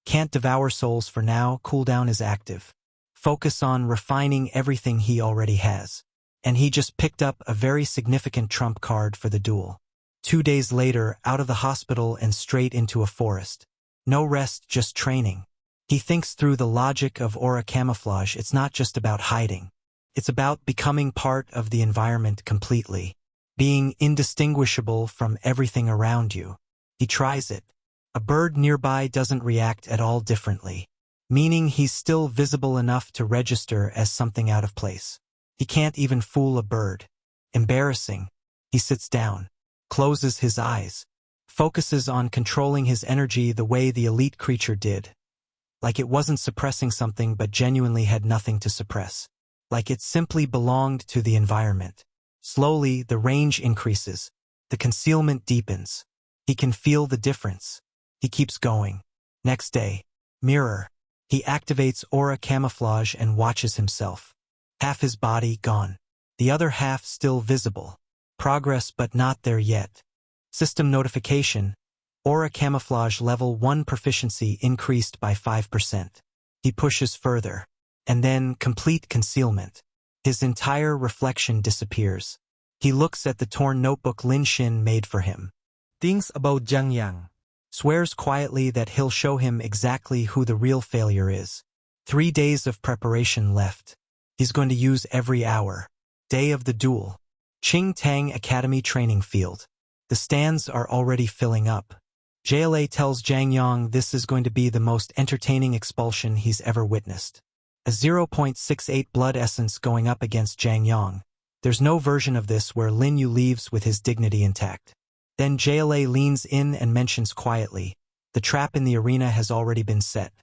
Can't devour souls for now, cooldown is active. Focus on refining everything he already has. And he just picked up a very significant trump card for the duel. 2 days later, out of the hospital and straight into a forest. No rest, just training. He thinks through the logic of aura camouflage. It's not just about hiding. It's about becoming part of the environment completely. Being indistinguishable from everything around you. He tries it. A bird nearby doesn't react at all differently. Meaning he's still visible enough to register as something out of place. He can't even fool a bird. Embarrassing. He sits down. Closes his eyes. Focuses on controlling his energy the way the elite creature did. Like it wasn't suppressing something but genuinely had nothing to suppress. Like it simply belonged to the environment. Slowly, the range increases. The concealment deepens. He can feel the difference. He keeps going. Next day. Mirror. He activates aura camouflage and watches himself. Half his body gone. The other half still visible. Progress but not there yet. System notification. Aura camouflage level 1 proficiency increased by 5%. He pushes further. And then complete concealment. His entire reflection disappears. He looks at the torn notebook Lin Xin made for him. Things about Zhang Yang. Swears quietly that he'll show him exactly who the real failure is. 3 days of preparation left. He's going to use every hour. Day of the duel. Qing Tang Academy training field. The stands are already filling up. JLA tells Zhang Yang this is going to be the most entertaining expulsion he's ever witnessed. A 0.68 blood essence going up against Zhang Yang. There's no version of this where Lin Yu leaves with his dignity intact. Then JLA leans in and mentions quietly, the trap in the arena has already been set.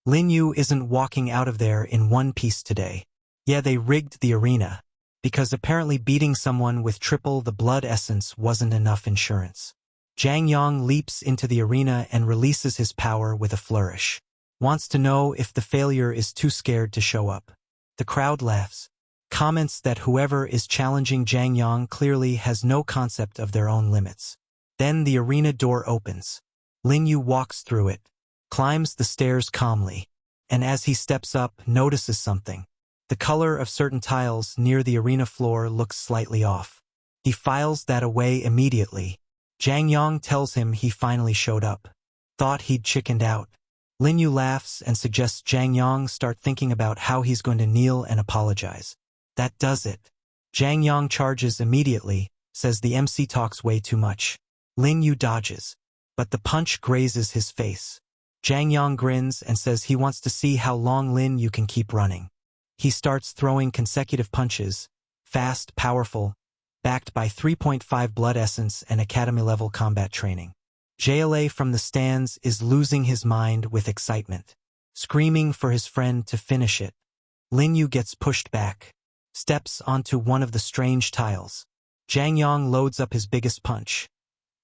Lin Yu isn't walking out of there in one piece today. Yeah, they rigged the arena. Because apparently beating someone with triple the blood essence wasn't enough insurance. Zhang Yang leaps into the arena and releases his power with a flourish. wants to know if the failure is too scared to show up. The crowd laughs, comments that whoever is challenging Zhang Yang clearly has no concept of their own limits. Then the arena door opens. Lin Yu walks through it, climbs the stairs calmly, and as he steps up, notices something. The color of certain tiles near the arena floor looks slightly off. He files that away immediately. Zhang Yang tells him he finally showed up. Thought he'd chickened out. Lin Yu laughs and suggests Zhang Yang start thinking about how he's going to kneel and apologize. That does it. Zhang Yang charges immediately, says the MC talks way too much. Lin Yu dodges, but the punch grazes his face. Zhang Yang grins and says he wants to see how long Lin Yu can keep running. He starts throwing consecutive punches, fast, powerful, backed by 3.5 blood essence and academy-level combat training. JLA from the stands is losing his mind with excitement, screaming for his friend to finish it. Lin Yu gets pushed back, steps onto one of the strange tiles. Zhang Yang loads up his biggest punch,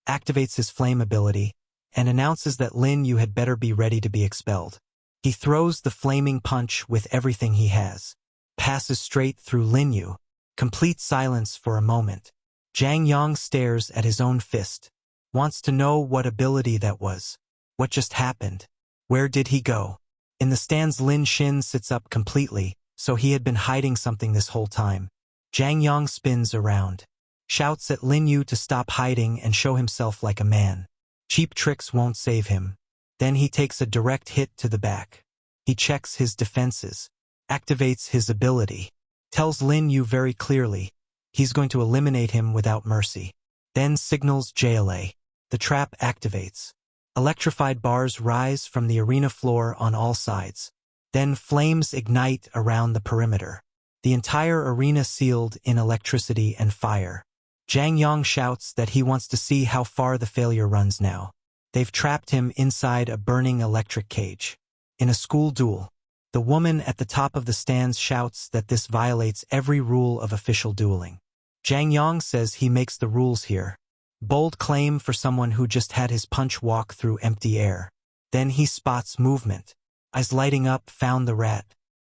activates his flame ability, and announces that Lin Yu had better be ready to be expelled. He throws the flaming punch with everything he has, passes straight through Lin Yu. Complete silence for a moment. Zhang Yang stares at his own fist, wants to know what ability that was. What just happened? Where did he go? In the stands, Lin Xin sits up completely, so he had been hiding something this whole time. Zhang Yang spins around, shouts at Lin Yu to stop hiding and show himself like a man. Cheap tricks won't save him. Then he takes a direct hit to the back. He checks his defenses, activates his ability, tells Lin Yu very clearly he's going to eliminate him without mercy. Then signals JLA. The trap activates. Electrified bars rise from the arena floor on all sides. Then flames ignite around the perimeter. The entire arena sealed in electricity and fire. Zhang Yang shouts that he wants to see how far the failure runs now. They've trapped him inside a burning electric cage. In a school duel, the woman at the top of the stands shouts that this violates every rule of official dueling. Zhang Yang says he makes the rules here. Bold claim for someone who just had his punch walk through empty air. Then he spots movement. Eyes lighting up, found the rat.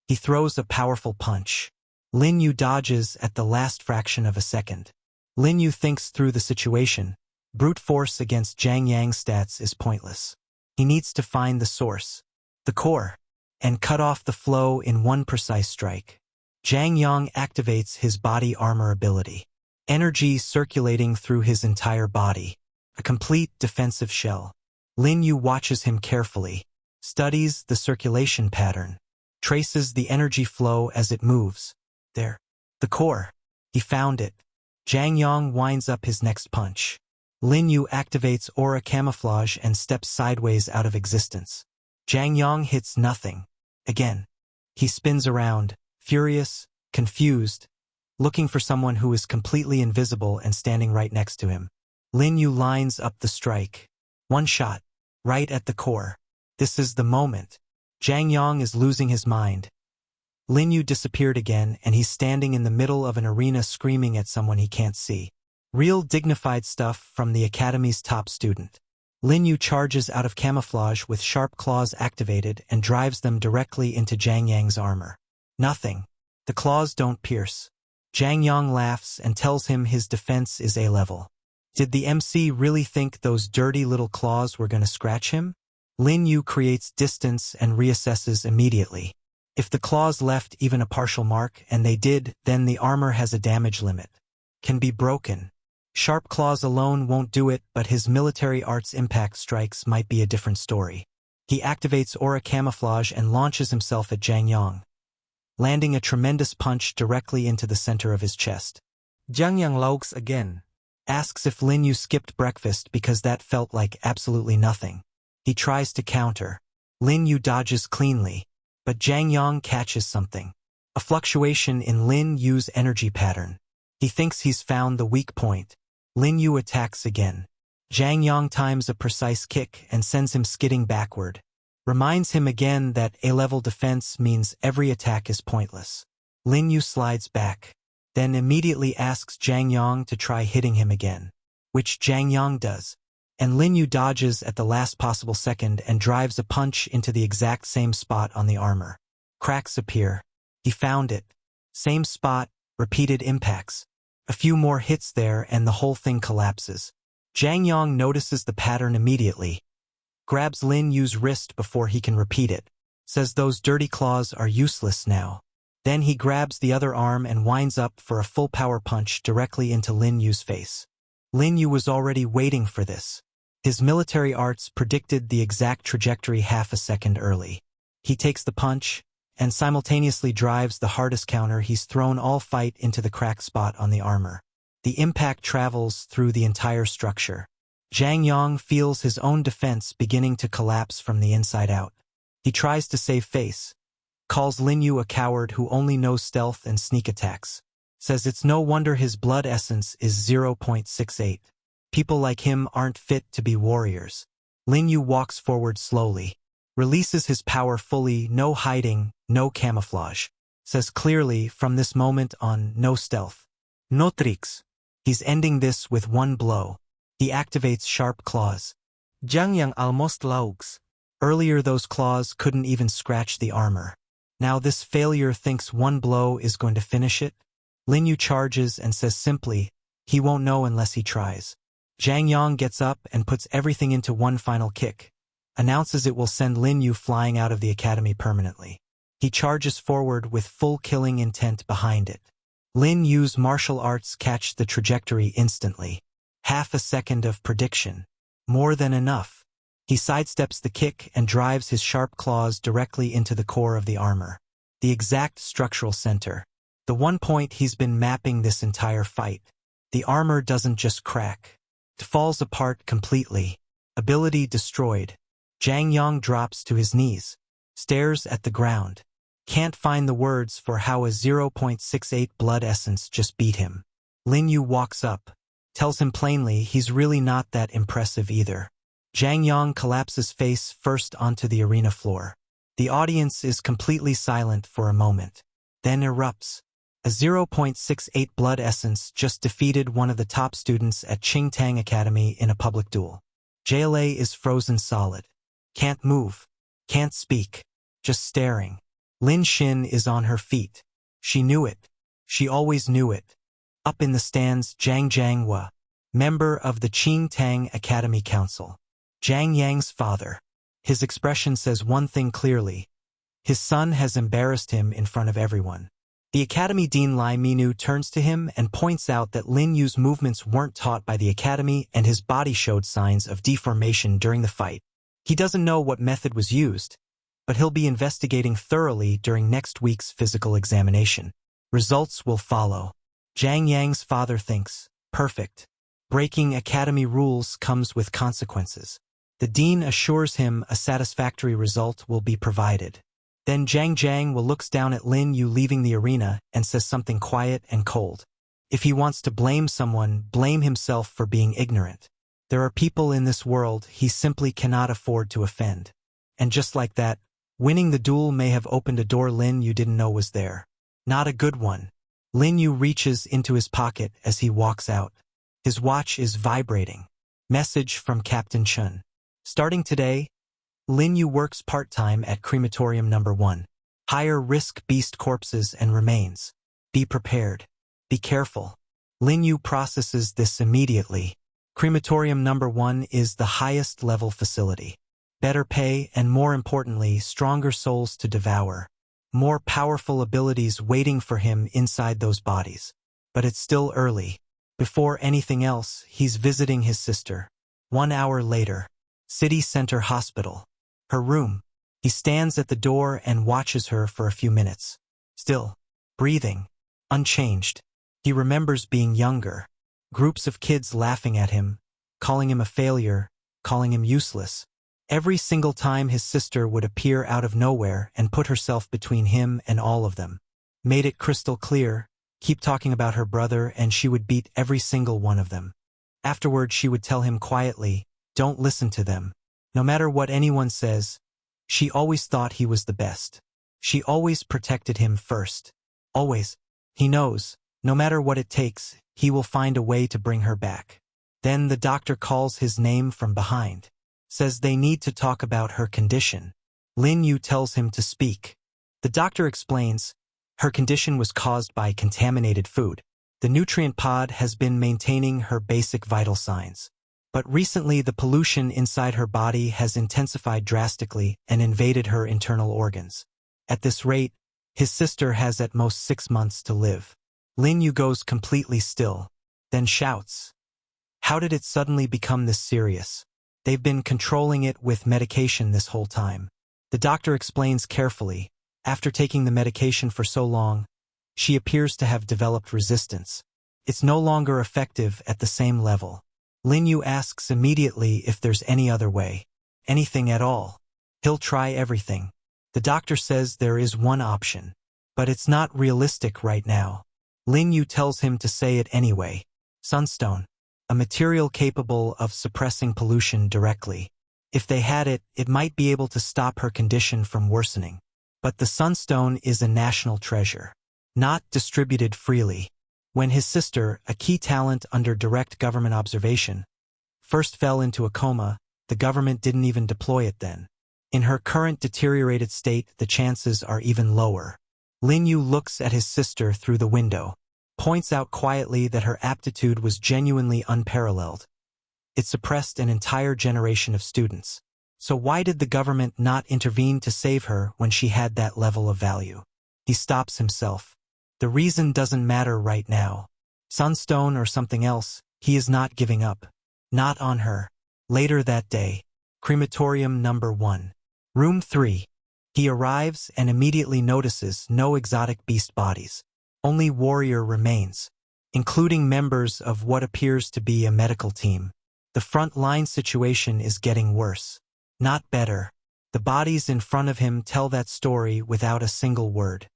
He throws a powerful punch. Lin Yu dodges at the last fraction of a second. Lin Yu thinks through the situation. Brute force against Zhang Yang's stats is pointless. He needs to find the source, the core, and cut off the flow in one precise strike. Zhang Yang activates his body armor ability. Energy circulating through his entire body. A complete defensive shell. Lin Yu watches him carefully, studies the circulation pattern, traces the energy flow as it moves. There. The core. He found it. Zhang Yang winds up his next punch. Lin Yu activates aura camouflage and steps sideways out of existence. Zhang Yang hits nothing. Again. He spins around, furious, confused, looking for someone who is completely invisible and standing right next to him. Lin Yu lines up the strike. One shot, right at the core. This is the moment. Zhang Yang is losing his mind. Lin Yu disappeared again, and he's standing in the middle of an arena screaming at someone he can't see. Real dignified stuff from the academy's top student. Lin Yu charges out of camouflage with sharp claws activated and drives them directly into Zhang Yang's armor. Nothing. The claws don't pierce. Zhang Yang laughs and tells him his defense is A-level. Did the MC really think those dirty little claws were going to scratch him? Lin Yu creates distance and reassesses immediately. If the claws left even a partial mark, and they did, then the armor has a damage limit. Can be broken. Sharp claws alone won't do it, but his military arts impact strikes might be a different story. He activates aura camouflage and launches himself at Zhang Yang, landing a tremendous punch directly into the center of his chest. Zhang Yang laughs again. Asks if Lin Yu skipped breakfast because that felt like absolutely nothing. He tries to counter. Lin Yu dodges cleanly, but Zhang Yang catches something. A fluctuation in Lin Yu's energy pattern. He thinks he's found the weak point. Lin Yu attacks again. Zhang Yang times a precise kick and sends him skidding backward. Reminds him again that A-level defense means every attack is pointless. Lin Yu slides back, then immediately asks Zhang Yang to try hitting him again, which Zhang Yang does. and Lin Yu dodges at the last possible second and drives a punch into the exact same spot on the armor. Cracks appear. He found it. Same spot, repeated impacts. A few more hits there and the whole thing collapses. Zhang Yang notices the pattern immediately. Grabs Lin Yu's wrist before he can repeat it. Says those dirty claws are useless now. Then he grabs the other arm and winds up for a full power punch directly into Lin Yu's face. Lin Yu was already waiting for this. His military arts predicted the exact trajectory half a second early. He takes the punch and simultaneously drives the hardest counter he's thrown all fight into the cracked spot on the armor. The impact travels through the entire structure. Zhang Yang feels his own defense beginning to collapse from the inside out. He tries to save face, calls Lin Yu a coward who only knows stealth and sneak attacks. Says it's no wonder his blood essence is 0.68. People like him aren't fit to be warriors. Lin Yu walks forward slowly, releases his power fully, no hiding, no camouflage. Says clearly, from this moment on, no stealth. No tricks. He's ending this with one blow. He activates sharp claws. Zhang Yang almost laughs. Earlier those claws couldn't even scratch the armor. Now this failure thinks one blow is going to finish it. Lin Yu charges and says simply, he won't know unless he tries. Zhang Yang gets up and puts everything into one final kick. Announces it will send Lin Yu flying out of the academy permanently. He charges forward with full killing intent behind it. Lin Yu's martial arts catch the trajectory instantly. Half a second of prediction. More than enough. He sidesteps the kick and drives his sharp claws directly into the core of the armor. The exact structural center. The one point he's been mapping this entire fight. The armor doesn't just crack. It falls apart completely. Ability destroyed. Zhang Yang drops to his knees. Stares at the ground. Can't find the words for how a 0.68 blood essence just beat him. Lin Yu walks up. Tells him plainly he's really not that impressive either. Zhang Yang collapses face first onto the arena floor. The audience is completely silent for a moment. Then erupts. A 0.68 blood essence just defeated one of the top students at Qingtang Academy in a public duel. JLA is frozen solid. Can't move. Can't speak. Just staring. Lin Xin is on her feet. She knew it. She always knew it. Up in the stands, Zhang Jianghua, member of the Qingtang Academy Council. Zhang Yang's father. His expression says one thing clearly. His son has embarrassed him in front of everyone. The Academy Dean Lai Minu turns to him and points out that Lin Yu's movements weren't taught by the Academy and his body showed signs of deformation during the fight. He doesn't know what method was used, but he'll be investigating thoroughly during next week's physical examination. Results will follow. Zhang Yang's father thinks, perfect. Breaking Academy rules comes with consequences. The dean assures him a satisfactory result will be provided. Then Zhang Jiang looks down at Lin Yu leaving the arena and says something quiet and cold. If he wants to blame someone, blame himself for being ignorant. There are people in this world he simply cannot afford to offend. And just like that, winning the duel may have opened a door Lin Yu didn't know was there. Not a good one. Lin Yu reaches into his pocket as he walks out. His watch is vibrating. Message from Captain Chun. Starting today, Lin Yu works part-time at Crematorium No. 1. Higher risk beast corpses and remains. Be prepared. Be careful. Lin Yu processes this immediately. Crematorium No. 1 is the highest level facility. Better pay and, more importantly, stronger souls to devour. More powerful abilities waiting for him inside those bodies. But it's still early. Before anything else, he's visiting his sister. 1 hour later. City Center Hospital. Her room. He stands at the door and watches her for a few minutes. Still. Breathing. Unchanged. He remembers being younger. Groups of kids laughing at him, calling him a failure, calling him useless. Every single time his sister would appear out of nowhere and put herself between him and all of them. Made it crystal clear, keep talking about her brother and she would beat every single one of them. Afterward she would tell him quietly, don't listen to them. No matter what anyone says, she always thought he was the best. She always protected him first. Always. He knows, no matter what it takes, he will find a way to bring her back. Then the doctor calls his name from behind, says they need to talk about her condition. Lin Yu tells him to speak. The doctor explains, her condition was caused by contaminated food. The nutrient pod has been maintaining her basic vital signs. But recently the pollution inside her body has intensified drastically and invaded her internal organs. At this rate, his sister has at most 6 months to live. Lin Yu goes completely still, then shouts, "How did it suddenly become this serious? They've been controlling it with medication this whole time." The doctor explains carefully, after taking the medication for so long, she appears to have developed resistance. It's no longer effective at the same level. Lin Yu asks immediately if there's any other way. Anything at all. He'll try everything. The doctor says there is one option, but it's not realistic right now. Lin Yu tells him to say it anyway. Sunstone. A material capable of suppressing pollution directly. If they had it, it might be able to stop her condition from worsening. But the sunstone is a national treasure, not distributed freely. When his sister, a key talent under direct government observation, first fell into a coma, the government didn't even deploy it then. In her current deteriorated state, the chances are even lower. Lin Yu looks at his sister through the window, points out quietly that her aptitude was genuinely unparalleled. It suppressed an entire generation of students. So why did the government not intervene to save her when she had that level of value? He stops himself. The reason doesn't matter right now. Sunstone or something else, he is not giving up. Not on her. Later that day, crematorium number 1. Room 3. He arrives and immediately notices no exotic beast bodies. Only warrior remains, including members of what appears to be a medical team. The front line situation is getting worse. Not better. The bodies in front of him tell that story without a single word.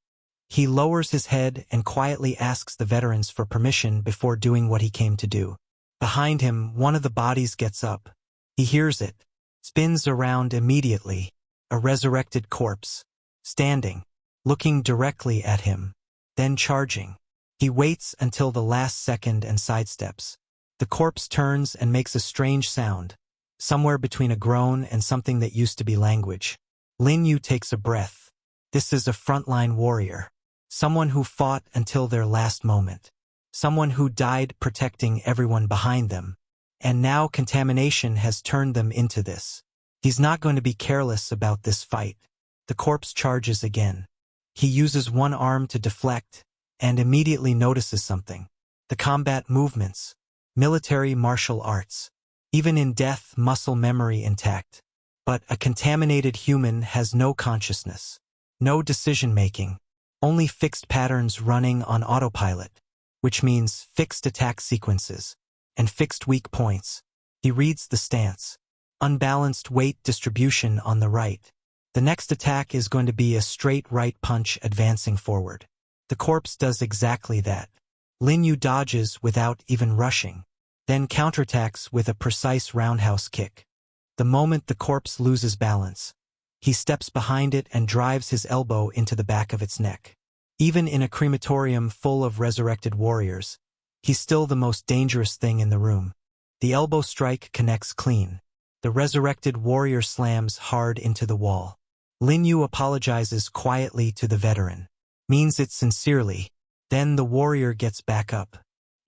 He lowers his head and quietly asks the veterans for permission before doing what he came to do. Behind him, one of the bodies gets up. He hears it, spins around immediately. A resurrected corpse, standing, looking directly at him, then charging. He waits until the last second and sidesteps. The corpse turns and makes a strange sound, somewhere between a groan and something that used to be language. Lin Yu takes a breath. This is a frontline warrior. Someone who fought until their last moment. Someone who died protecting everyone behind them. And now contamination has turned them into this. He's not going to be careless about this fight. The corpse charges again. He uses one arm to deflect, and immediately notices something. The combat movements. Military martial arts. Even in death, muscle memory intact. But a contaminated human has no consciousness. No decision-making. Only fixed patterns running on autopilot. Which means fixed attack sequences. And fixed weak points. He reads the stance. Unbalanced weight distribution on the right. The next attack is going to be a straight right punch advancing forward. The corpse does exactly that. Lin Yu dodges without even rushing. Then counterattacks with a precise roundhouse kick. The moment the corpse loses balance, he steps behind it and drives his elbow into the back of its neck. Even in a crematorium full of resurrected warriors, he's still the most dangerous thing in the room. The elbow strike connects clean. The resurrected warrior slams hard into the wall. Lin Yu apologizes quietly to the veteran. Means it sincerely. Then the warrior gets back up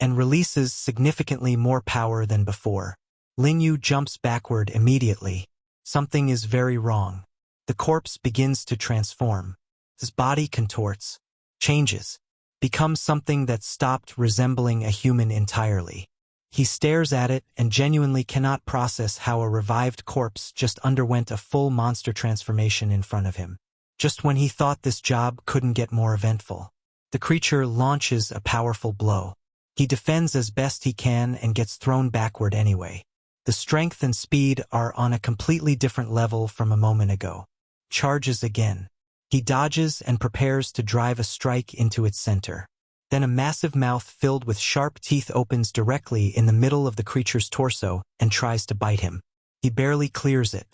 and releases significantly more power than before. Lin Yu jumps backward immediately. Something is very wrong. The corpse begins to transform. His body contorts, changes, becomes something that stopped resembling a human entirely. He stares at it and genuinely cannot process how a revived corpse just underwent a full monster transformation in front of him. Just when he thought this job couldn't get more eventful, the creature launches a powerful blow. He defends as best he can and gets thrown backward anyway. The strength and speed are on a completely different level from a moment ago. Charges again. He dodges and prepares to drive a strike into its center. Then a massive mouth filled with sharp teeth opens directly in the middle of the creature's torso and tries to bite him. He barely clears it,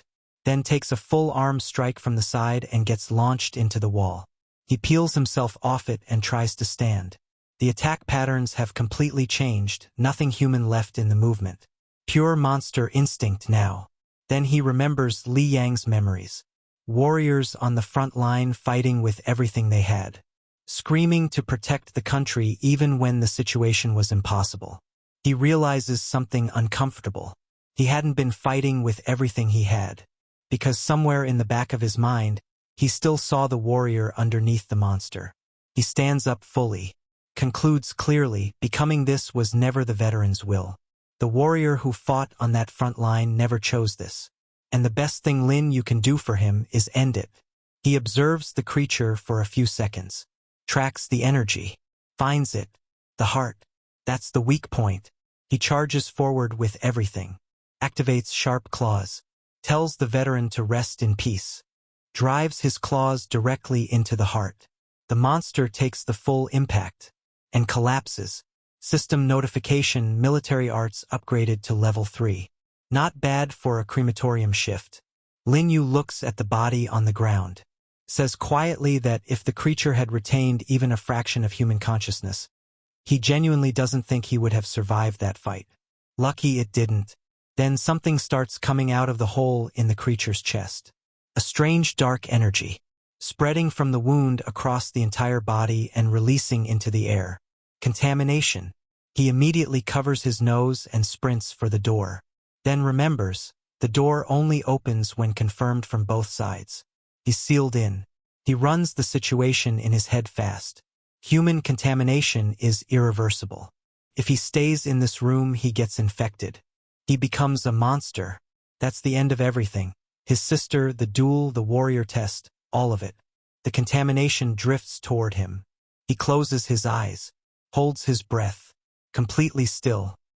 then takes a full arm strike from the side and gets launched into the wall. He peels himself off it and tries to stand. The attack patterns have completely changed, nothing human left in the movement. Pure monster instinct now. Then he remembers Li Yang's memories. Warriors on the front line fighting with everything they had. Screaming to protect the country even when the situation was impossible. He realizes something uncomfortable. He hadn't been fighting with everything he had. Because somewhere in the back of his mind, he still saw the warrior underneath the monster. He stands up fully. Concludes clearly, becoming this was never the veteran's will. The warrior who fought on that front line never chose this. And the best thing Lin Yu can do for him is end it. He observes the creature for a few seconds. Tracks the energy. Finds it. The heart. That's the weak point. He charges forward with everything. Activates sharp claws. Tells the veteran to rest in peace. Drives his claws directly into the heart. The monster takes the full impact. And collapses. System notification, military arts upgraded to level 3. Not bad for a crematorium shift. Lin Yu looks at the body on the ground. Says quietly that if the creature had retained even a fraction of human consciousness, he genuinely doesn't think he would have survived that fight. Lucky it didn't. Then something starts coming out of the hole in the creature's chest. A strange dark energy, spreading from the wound across the entire body and releasing into the air. Contamination. He immediately covers his nose and sprints for the door. Then remembers, the door only opens when confirmed from both sides. He's sealed in. He runs the situation in his head fast. Human contamination is irreversible. If he stays in this room, he gets infected. He becomes a monster. That's the end of everything. His sister, the duel, the warrior test, all of it. The contamination drifts toward him. He closes his eyes, holds his breath, completely still.